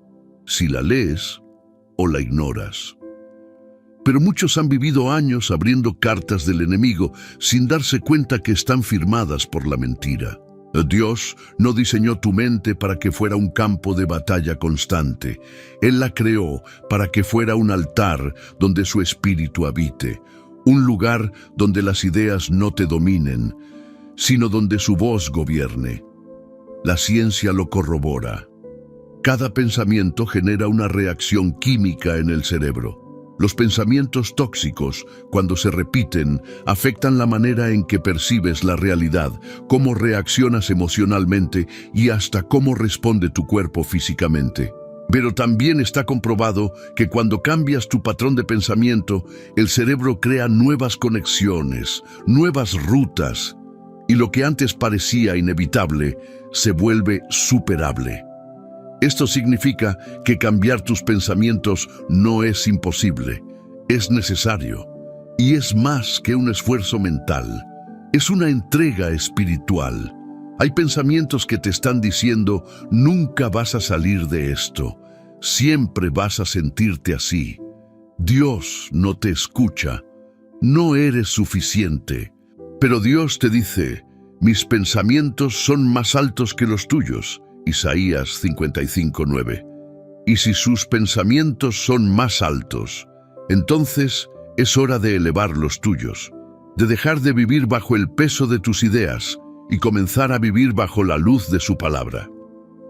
si la lees o la ignoras. Pero muchos han vivido años abriendo cartas del enemigo sin darse cuenta que están firmadas por la mentira. Dios no diseñó tu mente para que fuera un campo de batalla constante. Él la creó para que fuera un altar donde su espíritu habite, Un lugar donde las ideas no te dominen, sino donde su voz gobierne. La ciencia lo corrobora. Cada pensamiento genera una reacción química en el cerebro. Los pensamientos tóxicos, cuando se repiten, afectan la manera en que percibes la realidad, cómo reaccionas emocionalmente y hasta cómo responde tu cuerpo físicamente. Pero también está comprobado que cuando cambias tu patrón de pensamiento, el cerebro crea nuevas conexiones, nuevas rutas, y lo que antes parecía inevitable se vuelve superable. Esto significa que cambiar tus pensamientos no es imposible, es necesario, y es más que un esfuerzo mental, es una entrega espiritual. Hay pensamientos que te están diciendo, nunca vas a salir de esto, siempre vas a sentirte así. Dios no te escucha, no eres suficiente. Pero Dios te dice, mis pensamientos son más altos que los tuyos. Isaías 55:9. Y si sus pensamientos son más altos, entonces es hora de elevar los tuyos, de dejar de vivir bajo el peso de tus ideas y comenzar a vivir bajo la luz de su palabra.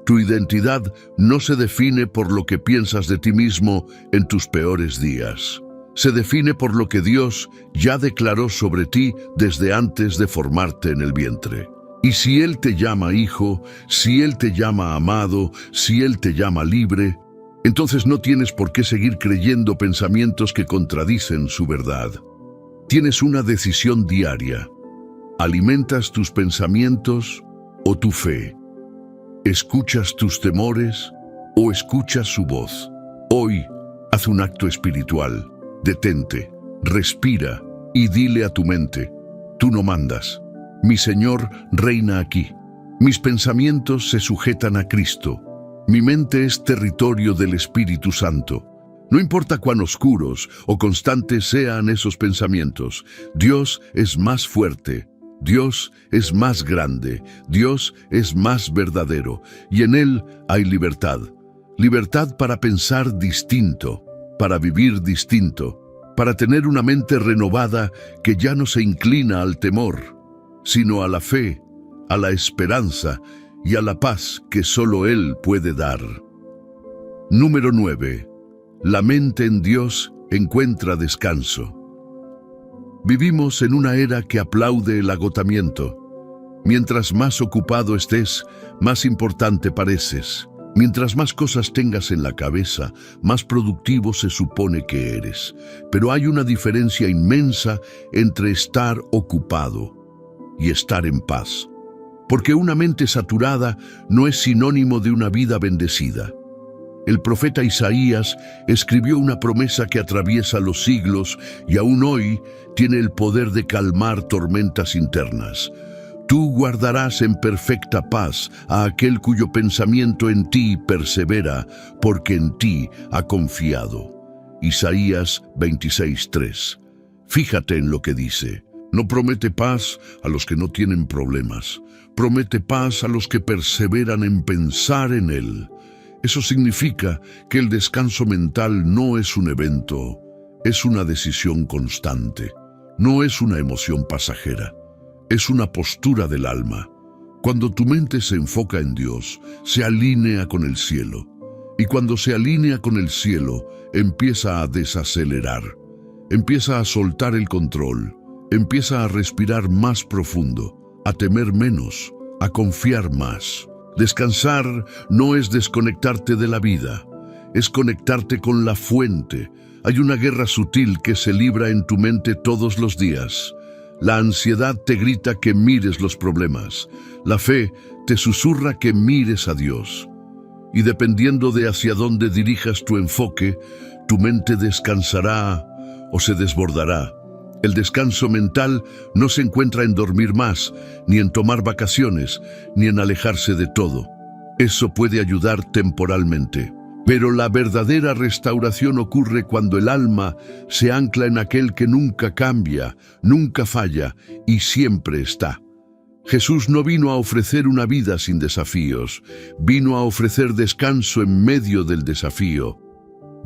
Tu identidad no se define por lo que piensas de ti mismo en tus peores días. Se define por lo que Dios ya declaró sobre ti desde antes de formarte en el vientre. Y si Él te llama hijo, si Él te llama amado, si Él te llama libre, entonces no tienes por qué seguir creyendo pensamientos que contradicen su verdad. Tienes una decisión diaria. ¿Alimentas tus pensamientos o tu fe? ¿Escuchas tus temores o escuchas su voz? Hoy, haz un acto espiritual. Detente, respira y dile a tu mente, tú no mandas. Mi Señor reina aquí. Mis pensamientos se sujetan a Cristo. Mi mente es territorio del Espíritu Santo. No importa cuán oscuros o constantes sean esos pensamientos, Dios es más fuerte, Dios es más grande, Dios es más verdadero, y en Él hay libertad. Libertad para pensar distinto, para vivir distinto, para tener una mente renovada que ya no se inclina al temor, sino a la fe, a la esperanza y a la paz que solo Él puede dar. Número 9. La mente en Dios encuentra descanso. Vivimos en una era que aplaude el agotamiento. Mientras más ocupado estés, más importante pareces. Mientras más cosas tengas en la cabeza, más productivo se supone que eres. Pero hay una diferencia inmensa entre estar ocupado y estar en paz. Porque una mente saturada no es sinónimo de una vida bendecida. El profeta Isaías escribió una promesa que atraviesa los siglos y aún hoy tiene el poder de calmar tormentas internas. Tú guardarás en perfecta paz a aquel cuyo pensamiento en ti persevera, porque en ti ha confiado. Isaías 26:3. Fíjate en lo que dice. No promete paz a los que no tienen problemas. Promete paz a los que perseveran en pensar en Él. Eso significa que el descanso mental no es un evento, es una decisión constante. No es una emoción pasajera, es una postura del alma. Cuando tu mente se enfoca en Dios, se alinea con el cielo. Y cuando se alinea con el cielo, empieza a desacelerar. Empieza a soltar el control. Empieza a respirar más profundo, a temer menos, a confiar más. Descansar no es desconectarte de la vida, es conectarte con la fuente. Hay una guerra sutil que se libra en tu mente todos los días. La ansiedad te grita que mires los problemas. La fe te susurra que mires a Dios. Y dependiendo de hacia dónde dirijas tu enfoque, tu mente descansará o se desbordará. El descanso mental no se encuentra en dormir más, ni en tomar vacaciones, ni en alejarse de todo. Eso puede ayudar temporalmente. Pero la verdadera restauración ocurre cuando el alma se ancla en aquel que nunca cambia, nunca falla y siempre está. Jesús no vino a ofrecer una vida sin desafíos, vino a ofrecer descanso en medio del desafío.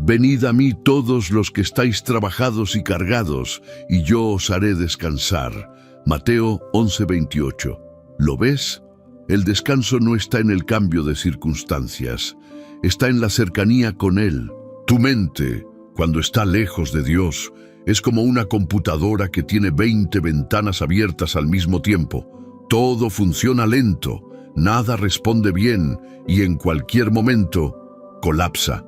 Venid a mí todos los que estáis trabajados y cargados, y yo os haré descansar. Mateo 11:28. ¿Lo ves? El descanso no está en el cambio de circunstancias, está en la cercanía con Él. Tu mente, cuando está lejos de Dios, es como una computadora que tiene 20 ventanas abiertas al mismo tiempo. Todo funciona lento, nada responde bien y en cualquier momento colapsa.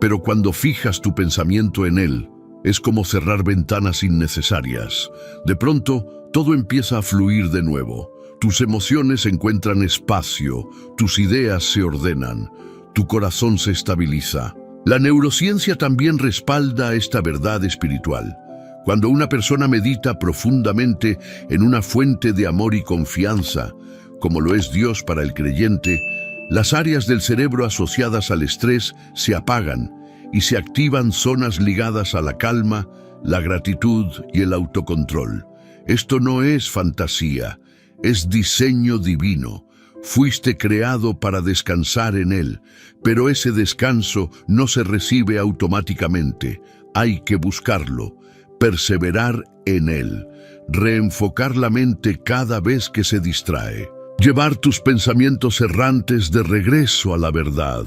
Pero cuando fijas tu pensamiento en Él, es como cerrar ventanas innecesarias. De pronto, todo empieza a fluir de nuevo. Tus emociones encuentran espacio, tus ideas se ordenan, tu corazón se estabiliza. La neurociencia también respalda esta verdad espiritual. Cuando una persona medita profundamente en una fuente de amor y confianza, como lo es Dios para el creyente, las áreas del cerebro asociadas al estrés se apagan y se activan zonas ligadas a la calma, la gratitud y el autocontrol. Esto no es fantasía, es diseño divino. Fuiste creado para descansar en Él, pero ese descanso no se recibe automáticamente. Hay que buscarlo, perseverar en Él, reenfocar la mente cada vez que se distrae. Llevar tus pensamientos errantes de regreso a la verdad.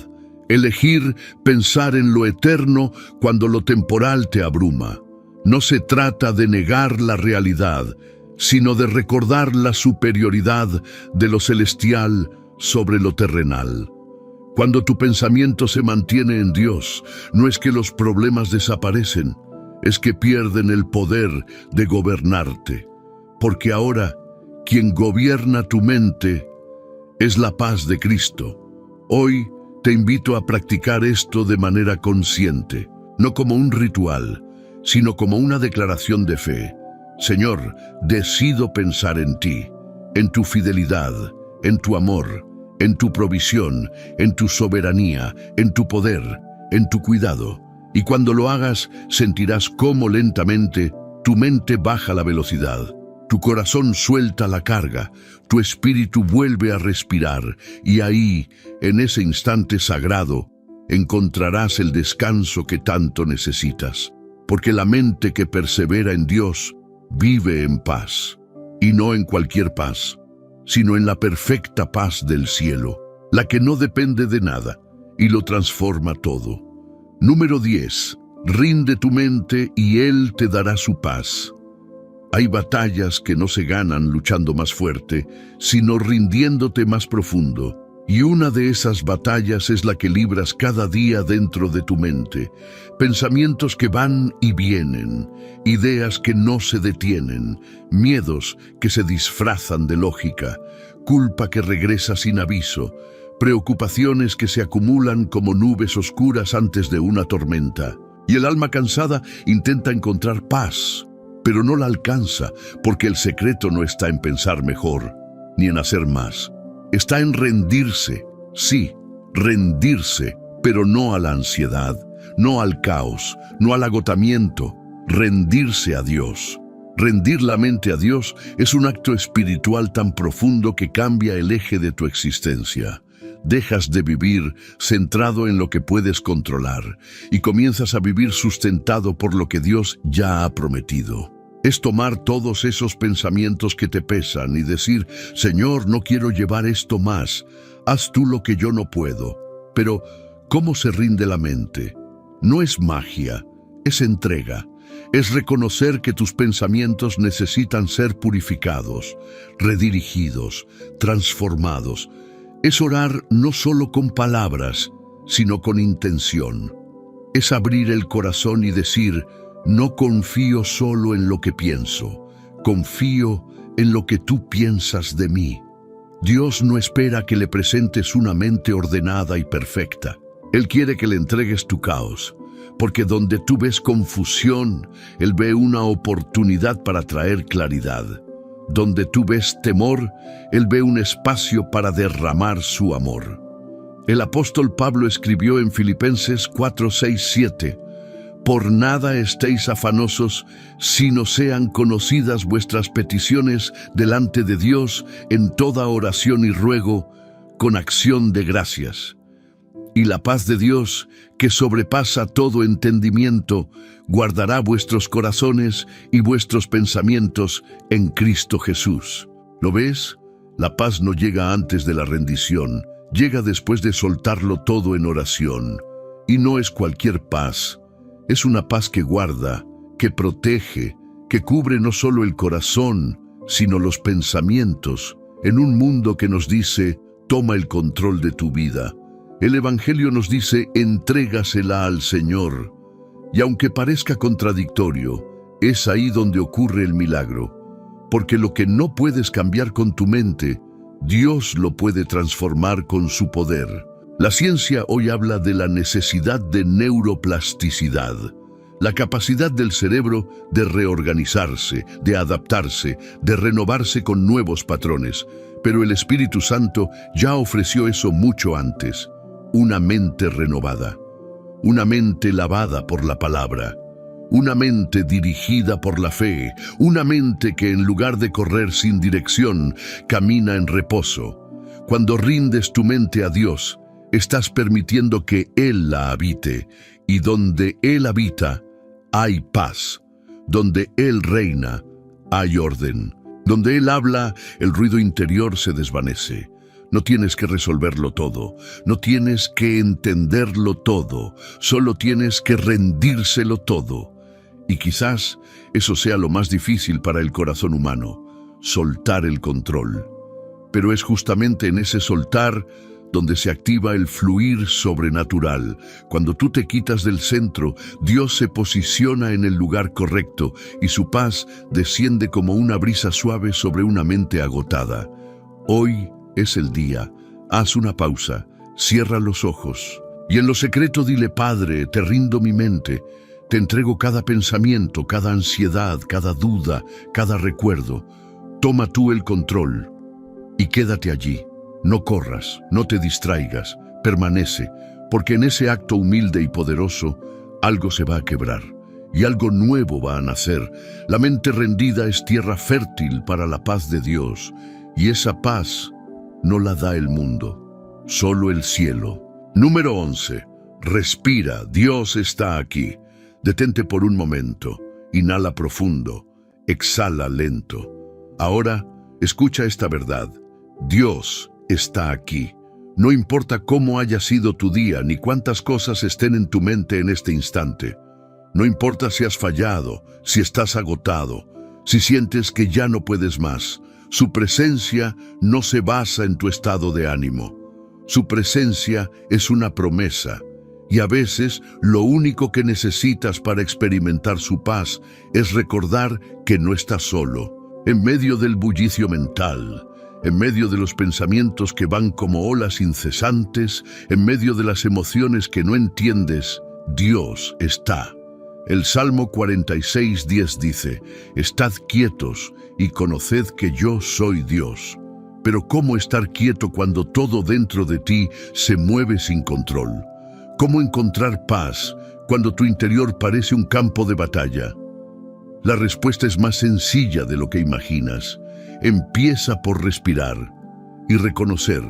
Elegir pensar en lo eterno cuando lo temporal te abruma. No se trata de negar la realidad, sino de recordar la superioridad de lo celestial sobre lo terrenal. Cuando tu pensamiento se mantiene en Dios, no es que los problemas desaparecen, es que pierden el poder de gobernarte. Porque ahora, quien gobierna tu mente es la paz de Cristo. Hoy te invito a practicar esto de manera consciente, no como un ritual, sino como una declaración de fe. Señor, decido pensar en ti, en tu fidelidad, en tu amor, en tu provisión, en tu soberanía, en tu poder, en tu cuidado. Y cuando lo hagas, sentirás cómo lentamente tu mente baja la velocidad. Tu corazón suelta la carga, tu espíritu vuelve a respirar y ahí, en ese instante sagrado, encontrarás el descanso que tanto necesitas. Porque la mente que persevera en Dios vive en paz, y no en cualquier paz, sino en la perfecta paz del cielo, la que no depende de nada y lo transforma todo. Número 10. Rinde tu mente y Él te dará su paz. Hay batallas que no se ganan luchando más fuerte, sino rindiéndote más profundo. Y una de esas batallas es la que libras cada día dentro de tu mente. Pensamientos que van y vienen, ideas que no se detienen, miedos que se disfrazan de lógica, culpa que regresa sin aviso, preocupaciones que se acumulan como nubes oscuras antes de una tormenta. Y el alma cansada intenta encontrar paz, pero no la alcanza, porque el secreto no está en pensar mejor, ni en hacer más. Está en rendirse, sí, rendirse, pero no a la ansiedad, no al caos, no al agotamiento, rendirse a Dios. Rendir la mente a Dios es un acto espiritual tan profundo que cambia el eje de tu existencia. Dejas de vivir centrado en lo que puedes controlar y comienzas a vivir sustentado por lo que Dios ya ha prometido. Es tomar todos esos pensamientos que te pesan y decir, Señor, no quiero llevar esto más, haz tú lo que yo no puedo. Pero, ¿cómo se rinde la mente? No es magia, es entrega. Es reconocer que tus pensamientos necesitan ser purificados, redirigidos, transformados. Es orar no solo con palabras, sino con intención. Es abrir el corazón y decir, no confío solo en lo que pienso, confío en lo que tú piensas de mí. Dios no espera que le presentes una mente ordenada y perfecta. Él quiere que le entregues tu caos, porque donde tú ves confusión, Él ve una oportunidad para traer claridad. Donde tú ves temor, Él ve un espacio para derramar su amor. El apóstol Pablo escribió en Filipenses 4, 6, 7, Por nada estéis afanosos, sino sean conocidas vuestras peticiones delante de Dios en toda oración y ruego, con acción de gracias. Y la paz de Dios, que sobrepasa todo entendimiento, guardará vuestros corazones y vuestros pensamientos en Cristo Jesús. ¿Lo ves? La paz no llega antes de la rendición, llega después de soltarlo todo en oración. Y no es cualquier paz, es una paz que guarda, que protege, que cubre no solo el corazón, sino los pensamientos, en un mundo que nos dice, toma el control de tu vida. El Evangelio nos dice, entrégasela al Señor. Y aunque parezca contradictorio, es ahí donde ocurre el milagro. Porque lo que no puedes cambiar con tu mente, Dios lo puede transformar con su poder. La ciencia hoy habla de la necesidad de neuroplasticidad, la capacidad del cerebro de reorganizarse, de adaptarse, de renovarse con nuevos patrones. Pero el Espíritu Santo ya ofreció eso mucho antes. Una mente renovada, una mente lavada por la palabra, una mente dirigida por la fe, una mente que en lugar de correr sin dirección, camina en reposo. Cuando rindes tu mente a Dios, estás permitiendo que Él la habite, y donde Él habita, hay paz. Donde Él reina, hay orden. Donde Él habla, el ruido interior se desvanece. No tienes que resolverlo todo, no tienes que entenderlo todo, solo tienes que rendírselo todo. Y quizás eso sea lo más difícil para el corazón humano, soltar el control. Pero es justamente en ese soltar donde se activa el fluir sobrenatural. Cuando tú te quitas del centro, Dios se posiciona en el lugar correcto y su paz desciende como una brisa suave sobre una mente agotada. Hoy es el día. Haz una pausa, cierra los ojos y en lo secreto dile: Padre, te rindo mi mente, te entrego cada pensamiento, cada ansiedad, cada duda, cada recuerdo. Toma tú el control y quédate allí. No corras, no te distraigas, permanece, porque en ese acto humilde y poderoso, algo se va a quebrar y algo nuevo va a nacer. La mente rendida es tierra fértil para la paz de Dios, y esa paz no la da el mundo, solo el cielo. Número 11. Respira, Dios está aquí. Detente por un momento, inhala profundo, exhala lento. Ahora, escucha esta verdad. Dios está aquí. No importa cómo haya sido tu día, ni cuántas cosas estén en tu mente en este instante. No importa si has fallado, si estás agotado, si sientes que ya no puedes más. Su presencia no se basa en tu estado de ánimo. Su presencia es una promesa. Y a veces lo único que necesitas para experimentar su paz es recordar que no estás solo. En medio del bullicio mental, en medio de los pensamientos que van como olas incesantes, en medio de las emociones que no entiendes, Dios está. El Salmo 46:10 dice: Estad quietos y conoced que yo soy Dios. Pero ¿cómo estar quieto cuando todo dentro de ti se mueve sin control? ¿Cómo encontrar paz cuando tu interior parece un campo de batalla? La respuesta es más sencilla de lo que imaginas. Empieza por respirar y reconocer.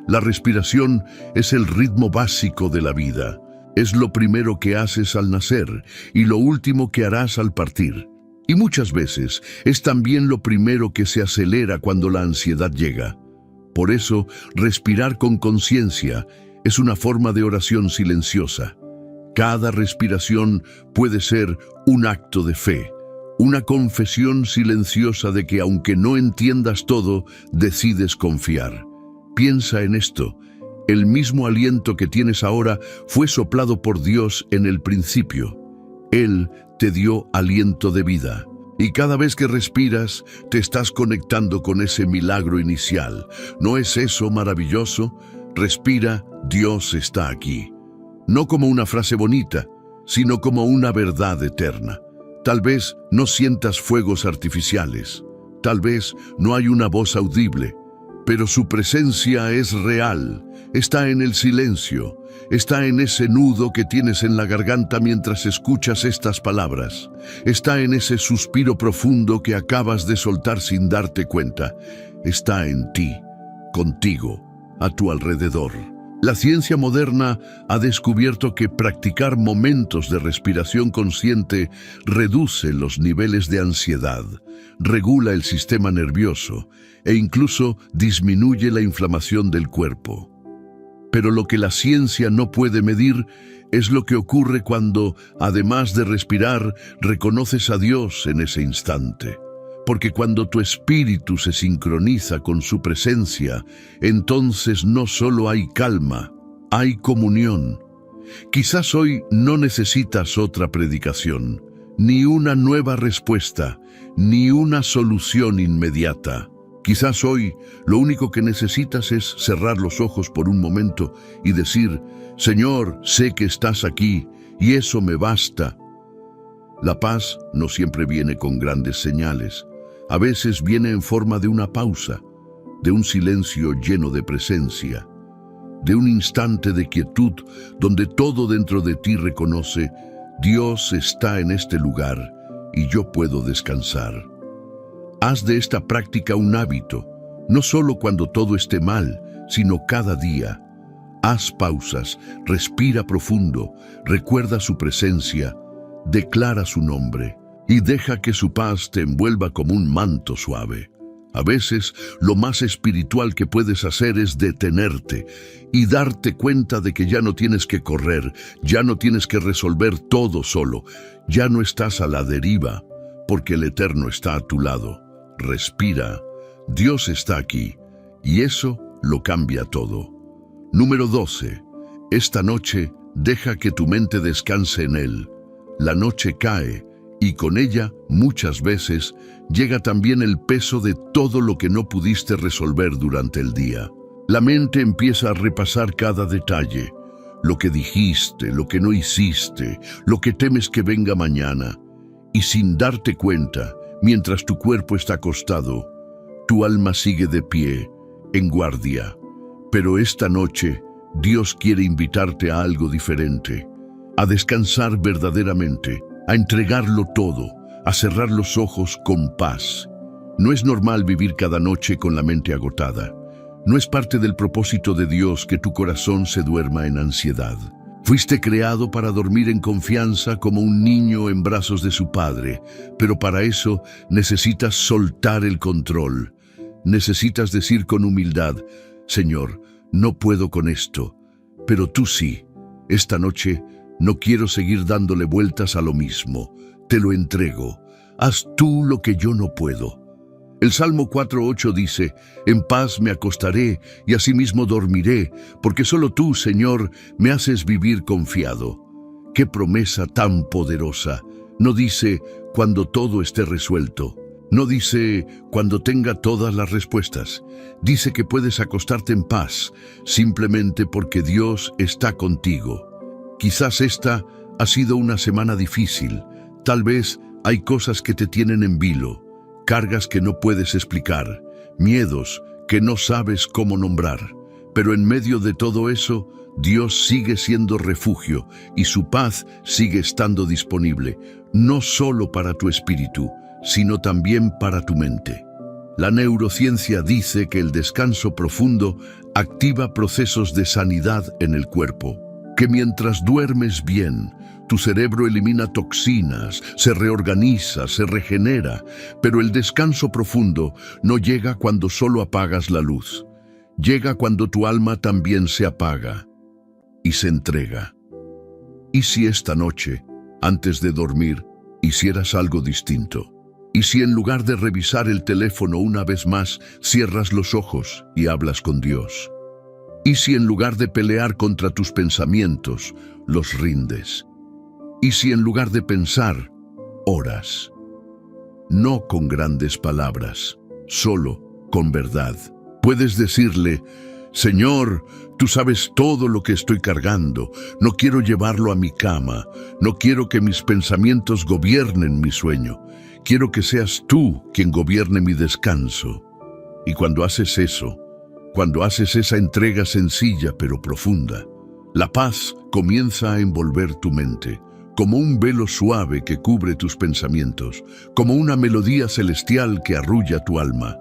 La respiración es el ritmo básico de la vida. Es lo primero que haces al nacer y lo último que harás al partir. Y muchas veces es también lo primero que se acelera cuando la ansiedad llega. Por eso, respirar con conciencia es una forma de oración silenciosa. Cada respiración puede ser un acto de fe, una confesión silenciosa de que aunque no entiendas todo, decides confiar. Piensa en esto. El mismo aliento que tienes ahora fue soplado por Dios en el principio. Él te dio aliento de vida. Y cada vez que respiras, te estás conectando con ese milagro inicial. ¿No es eso maravilloso? Respira, Dios está aquí. No como una frase bonita, sino como una verdad eterna. Tal vez no sientas fuegos artificiales. Tal vez no hay una voz audible. Pero su presencia es real. Está en el silencio. Está en ese nudo que tienes en la garganta mientras escuchas estas palabras. Está en ese suspiro profundo que acabas de soltar sin darte cuenta. Está en ti, contigo, a tu alrededor. La ciencia moderna ha descubierto que practicar momentos de respiración consciente reduce los niveles de ansiedad, regula el sistema nervioso e incluso disminuye la inflamación del cuerpo. Pero lo que la ciencia no puede medir es lo que ocurre cuando, además de respirar, reconoces a Dios en ese instante. Porque cuando tu espíritu se sincroniza con su presencia, entonces no solo hay calma, hay comunión. Quizás hoy no necesitas otra predicación, ni una nueva respuesta, ni una solución inmediata. Quizás hoy lo único que necesitas es cerrar los ojos por un momento y decir: Señor, sé que estás aquí, y eso me basta. La paz no siempre viene con grandes señales. A veces viene en forma de una pausa, de un silencio lleno de presencia, de un instante de quietud donde todo dentro de ti reconoce: Dios está en este lugar y yo puedo descansar. Haz de esta práctica un hábito, no solo cuando todo esté mal, sino cada día. Haz pausas, respira profundo, recuerda su presencia, declara su nombre y deja que su paz te envuelva como un manto suave. A veces, lo más espiritual que puedes hacer es detenerte y darte cuenta de que ya no tienes que correr, ya no tienes que resolver todo solo, ya no estás a la deriva, porque el Eterno está a tu lado. Respira, Dios está aquí, y eso lo cambia todo. Número 12. Esta noche, deja que tu mente descanse en Él. La noche cae, y con ella, muchas veces, llega también el peso de todo lo que no pudiste resolver durante el día. La mente empieza a repasar cada detalle, lo que dijiste, lo que no hiciste, lo que temes que venga mañana. Y sin darte cuenta, mientras tu cuerpo está acostado, tu alma sigue de pie, en guardia. Pero esta noche, Dios quiere invitarte a algo diferente, a descansar verdaderamente, a entregarlo todo, a cerrar los ojos con paz. No es normal vivir cada noche con la mente agotada. No es parte del propósito de Dios que tu corazón se duerma en ansiedad. Fuiste creado para dormir en confianza como un niño en brazos de su padre, pero para eso necesitas soltar el control. Necesitas decir con humildad: Señor, no puedo con esto, pero tú sí. Esta noche no quiero seguir dándole vueltas a lo mismo. Te lo entrego. Haz tú lo que yo no puedo. El Salmo 4:8 dice: En paz me acostaré y asimismo dormiré, porque solo tú, Señor, me haces vivir confiado. ¡Qué promesa tan poderosa! No dice cuando todo esté resuelto. No dice cuando tenga todas las respuestas. Dice que puedes acostarte en paz, simplemente porque Dios está contigo. Quizás esta ha sido una semana difícil. Tal vez hay cosas que te tienen en vilo, cargas que no puedes explicar, miedos que no sabes cómo nombrar. Pero en medio de todo eso, Dios sigue siendo refugio y su paz sigue estando disponible, no solo para tu espíritu, sino también para tu mente. La neurociencia dice que el descanso profundo activa procesos de sanidad en el cuerpo, que mientras duermes bien, tu cerebro elimina toxinas, se reorganiza, se regenera, pero el descanso profundo no llega cuando solo apagas la luz. Llega cuando tu alma también se apaga y se entrega. ¿Y si esta noche, antes de dormir, hicieras algo distinto? ¿Y si en lugar de revisar el teléfono una vez más, cierras los ojos y hablas con Dios? ¿Y si en lugar de pelear contra tus pensamientos, los rindes? ¿Y si en lugar de pensar, oras? No con grandes palabras, solo con verdad. Puedes decirle: Señor, tú sabes todo lo que estoy cargando. No quiero llevarlo a mi cama. No quiero que mis pensamientos gobiernen mi sueño. Quiero que seas tú quien gobierne mi descanso. Y cuando haces eso, cuando haces esa entrega sencilla pero profunda, la paz comienza a envolver tu mente, como un velo suave que cubre tus pensamientos, como una melodía celestial que arrulla tu alma.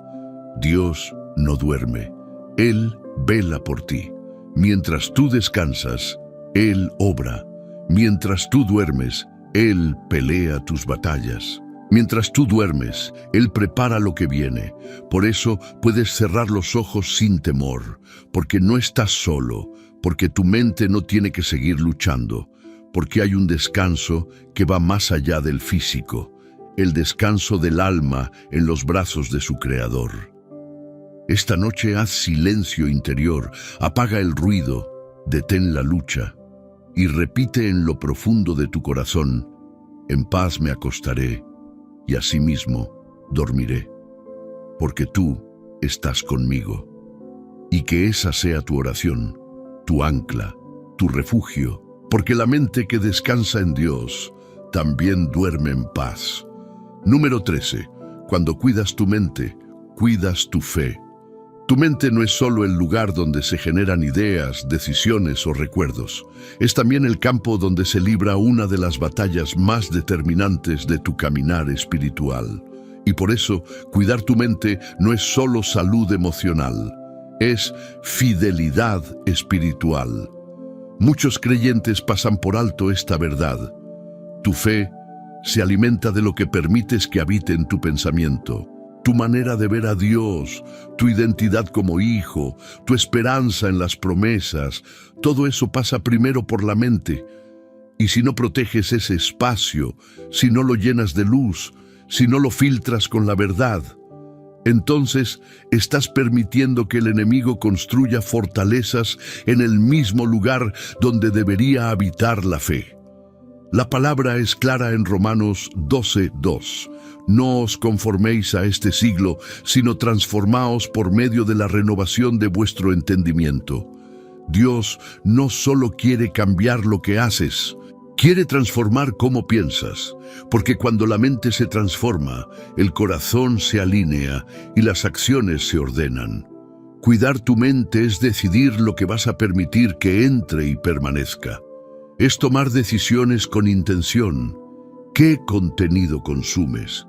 Dios no duerme. Él vela por ti. Mientras tú descansas, Él obra. Mientras tú duermes, Él pelea tus batallas. Mientras tú duermes, Él prepara lo que viene. Por eso puedes cerrar los ojos sin temor, porque no estás solo, porque tu mente no tiene que seguir luchando, porque hay un descanso que va más allá del físico, el descanso del alma en los brazos de su Creador. Esta noche haz silencio interior, apaga el ruido, detén la lucha y repite en lo profundo de tu corazón: en paz me acostaré y asimismo dormiré, porque tú estás conmigo. Y que esa sea tu oración, tu ancla, tu refugio, porque la mente que descansa en Dios también duerme en paz. Número 13. Cuando cuidas tu mente, cuidas tu fe. Tu mente no es solo el lugar donde se generan ideas, decisiones o recuerdos. Es también el campo donde se libra una de las batallas más determinantes de tu caminar espiritual. Y por eso, cuidar tu mente no es solo salud emocional, es fidelidad espiritual. Muchos creyentes pasan por alto esta verdad. Tu fe se alimenta de lo que permites que habite en tu pensamiento. Tu manera de ver a Dios, tu identidad como hijo, tu esperanza en las promesas, todo eso pasa primero por la mente. Y si no proteges ese espacio, si no lo llenas de luz, si no lo filtras con la verdad, entonces estás permitiendo que el enemigo construya fortalezas en el mismo lugar donde debería habitar la fe. La palabra es clara en Romanos 12:2. No os conforméis a este siglo, sino transformaos por medio de la renovación de vuestro entendimiento. Dios no solo quiere cambiar lo que haces, quiere transformar cómo piensas, porque cuando la mente se transforma, el corazón se alinea y las acciones se ordenan. Cuidar tu mente es decidir lo que vas a permitir que entre y permanezca. Es tomar decisiones con intención. ¿Qué contenido consumes?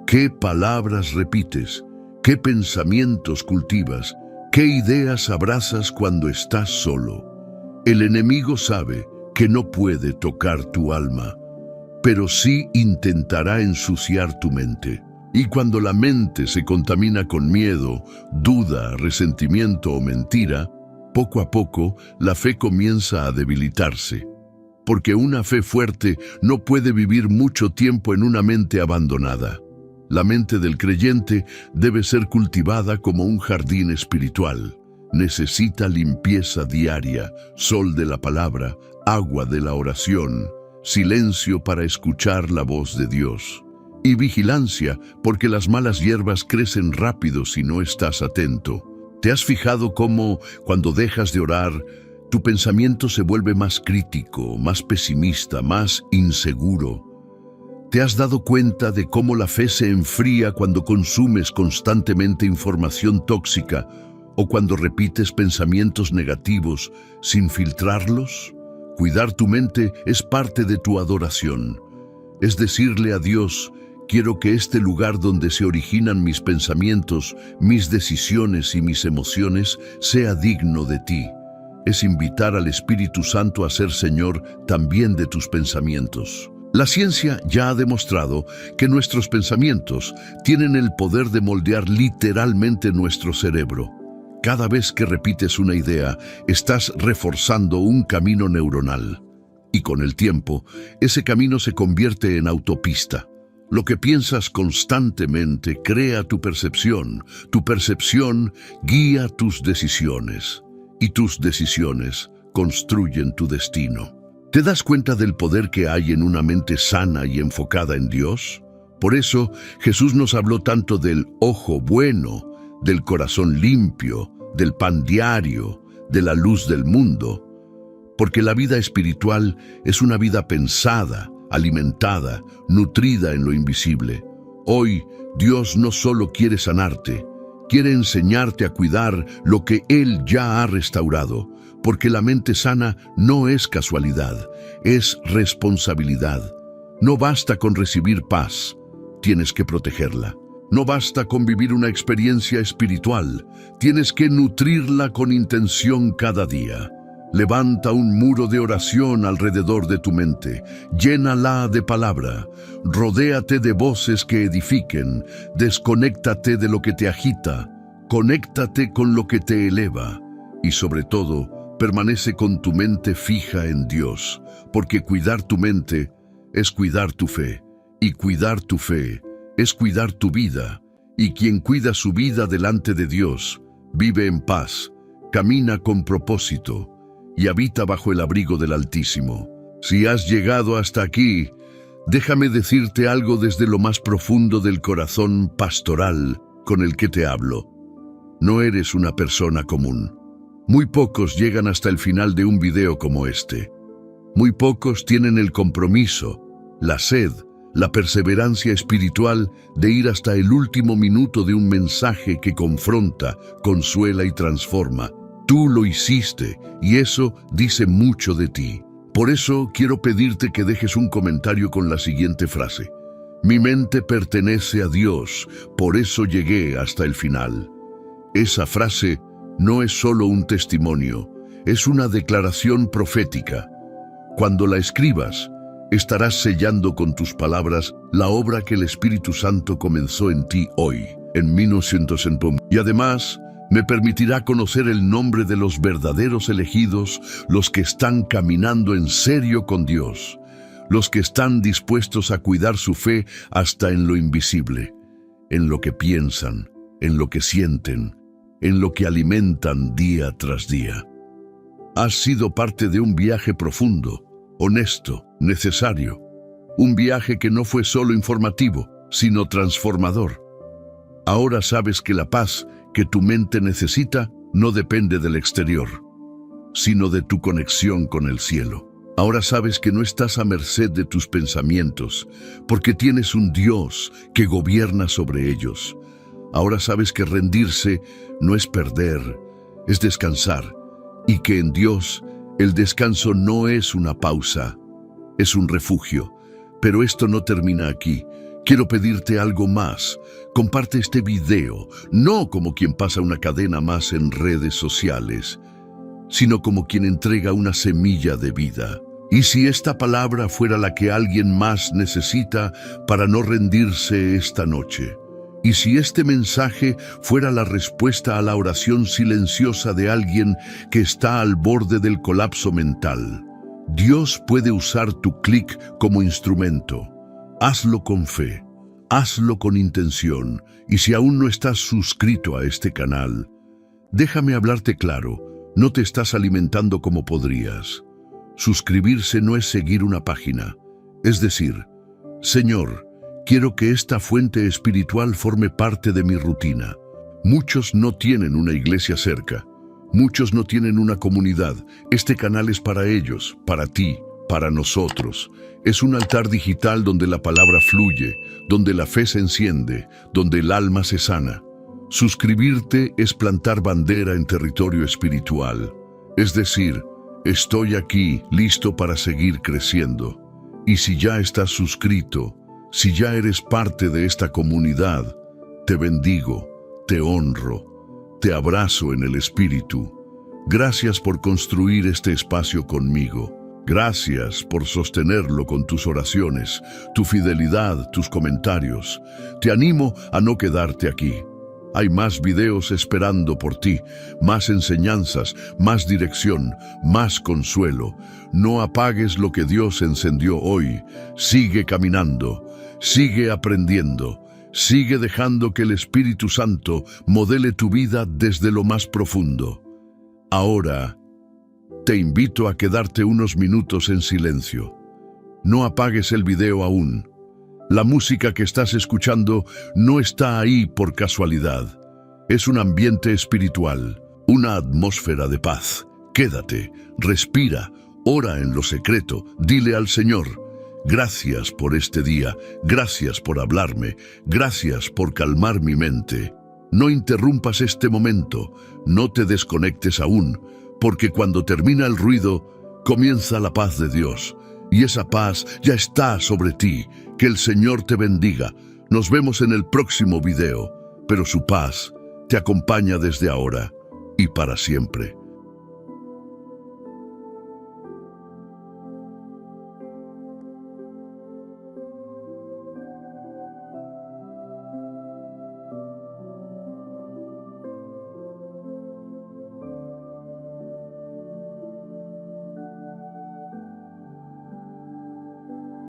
¿Qué palabras repites? ¿Qué pensamientos cultivas? ¿Qué ideas abrazas cuando estás solo? El enemigo sabe que no puede tocar tu alma, pero sí intentará ensuciar tu mente. Y cuando la mente se contamina con miedo, duda, resentimiento o mentira, poco a poco la fe comienza a debilitarse. Porque una fe fuerte no puede vivir mucho tiempo en una mente abandonada. La mente del creyente debe ser cultivada como un jardín espiritual. Necesita limpieza diaria, sol de la palabra, agua de la oración, silencio para escuchar la voz de Dios. Y vigilancia, porque las malas hierbas crecen rápido si no estás atento. ¿Te has fijado cómo, cuando dejas de orar, tu pensamiento se vuelve más crítico, más pesimista, más inseguro? ¿Te has dado cuenta de cómo la fe se enfría cuando consumes constantemente información tóxica o cuando repites pensamientos negativos sin filtrarlos? Cuidar tu mente es parte de tu adoración. Es decirle a Dios: quiero que este lugar donde se originan mis pensamientos, mis decisiones y mis emociones sea digno de ti. Es invitar al Espíritu Santo a ser Señor también de tus pensamientos. La ciencia ya ha demostrado que nuestros pensamientos tienen el poder de moldear literalmente nuestro cerebro. Cada vez que repites una idea, estás reforzando un camino neuronal. Y con el tiempo, ese camino se convierte en autopista. Lo que piensas constantemente crea tu percepción guía tus decisiones. Y tus decisiones construyen tu destino. ¿Te das cuenta del poder que hay en una mente sana y enfocada en Dios? Por eso, Jesús nos habló tanto del ojo bueno, del corazón limpio, del pan diario, de la luz del mundo. Porque la vida espiritual es una vida pensada, alimentada, nutrida en lo invisible. Hoy, Dios no solo quiere sanarte, quiere enseñarte a cuidar lo que Él ya ha restaurado, porque la mente sana no es casualidad, es responsabilidad. No basta con recibir paz, tienes que protegerla. No basta con vivir una experiencia espiritual, tienes que nutrirla con intención cada día. Levanta un muro de oración alrededor de tu mente, llénala de palabra, rodéate de voces que edifiquen, desconéctate de lo que te agita, conéctate con lo que te eleva y sobre todo, permanece con tu mente fija en Dios, porque cuidar tu mente es cuidar tu fe, y cuidar tu fe es cuidar tu vida, y quien cuida su vida delante de Dios, vive en paz, camina con propósito, y habita bajo el abrigo del Altísimo. Si has llegado hasta aquí, déjame decirte algo desde lo más profundo del corazón pastoral con el que te hablo. No eres una persona común. Muy pocos llegan hasta el final de un video como este. Muy pocos tienen el compromiso, la sed, la perseverancia espiritual de ir hasta el último minuto de un mensaje que confronta, consuela y transforma. Tú lo hiciste y eso dice mucho de ti. Por eso quiero pedirte que dejes un comentario con la siguiente frase. Mi mente pertenece a Dios, por eso llegué hasta el final. Esa frase no es solo un testimonio, es una declaración profética. Cuando la escribas, estarás sellando con tus palabras la obra que el Espíritu Santo comenzó en ti hoy, en 1900. Y además, me permitirá conocer el nombre de los verdaderos elegidos, los que están caminando en serio con Dios, los que están dispuestos a cuidar su fe hasta en lo invisible, en lo que piensan, en lo que sienten, en lo que alimentan día tras día. Has sido parte de un viaje profundo, honesto, necesario. Un viaje que no fue solo informativo, sino transformador. Ahora sabes que la paz que tu mente necesita no depende del exterior, sino de tu conexión con el cielo. Ahora sabes que no estás a merced de tus pensamientos, porque tienes un Dios que gobierna sobre ellos. Ahora sabes que rendirse no es perder, es descansar, y que en Dios el descanso no es una pausa, es un refugio. Pero esto no termina aquí. Quiero pedirte algo más. Comparte este video, no como quien pasa una cadena más en redes sociales, sino como quien entrega una semilla de vida. Y si esta palabra fuera la que alguien más necesita para no rendirse esta noche, y si este mensaje fuera la respuesta a la oración silenciosa de alguien que está al borde del colapso mental, Dios puede usar tu clic como instrumento. Hazlo con fe, hazlo con intención, y si aún no estás suscrito a este canal, déjame hablarte claro, no te estás alimentando como podrías. Suscribirse no es seguir una página, es decir, Señor, quiero que esta fuente espiritual forme parte de mi rutina. Muchos no tienen una iglesia cerca, muchos no tienen una comunidad. Este canal es para ellos, para ti, para nosotros. Es un altar digital donde la palabra fluye, donde la fe se enciende, donde el alma se sana. Suscribirte es plantar bandera en territorio espiritual. Es decir, estoy aquí, listo para seguir creciendo. Y si ya estás suscrito, si ya eres parte de esta comunidad, te bendigo, te honro, te abrazo en el espíritu. Gracias por construir este espacio conmigo. Gracias por sostenerlo con tus oraciones, tu fidelidad, tus comentarios. Te animo a no quedarte aquí. Hay más videos esperando por ti, más enseñanzas, más dirección, más consuelo. No apagues lo que Dios encendió hoy. Sigue caminando, sigue aprendiendo, sigue dejando que el Espíritu Santo modele tu vida desde lo más profundo. Ahora, te invito a quedarte unos minutos en silencio. No apagues el video aún. La música que estás escuchando no está ahí por casualidad. Es un ambiente espiritual, una atmósfera de paz. Quédate, respira, ora en lo secreto, dile al Señor, gracias por este día, gracias por hablarme, gracias por calmar mi mente. No interrumpas este momento, no te desconectes aún, porque cuando termina el ruido, comienza la paz de Dios. Y esa paz ya está sobre ti. Que el Señor te bendiga. Nos vemos en el próximo video, pero su paz te acompaña desde ahora y para siempre.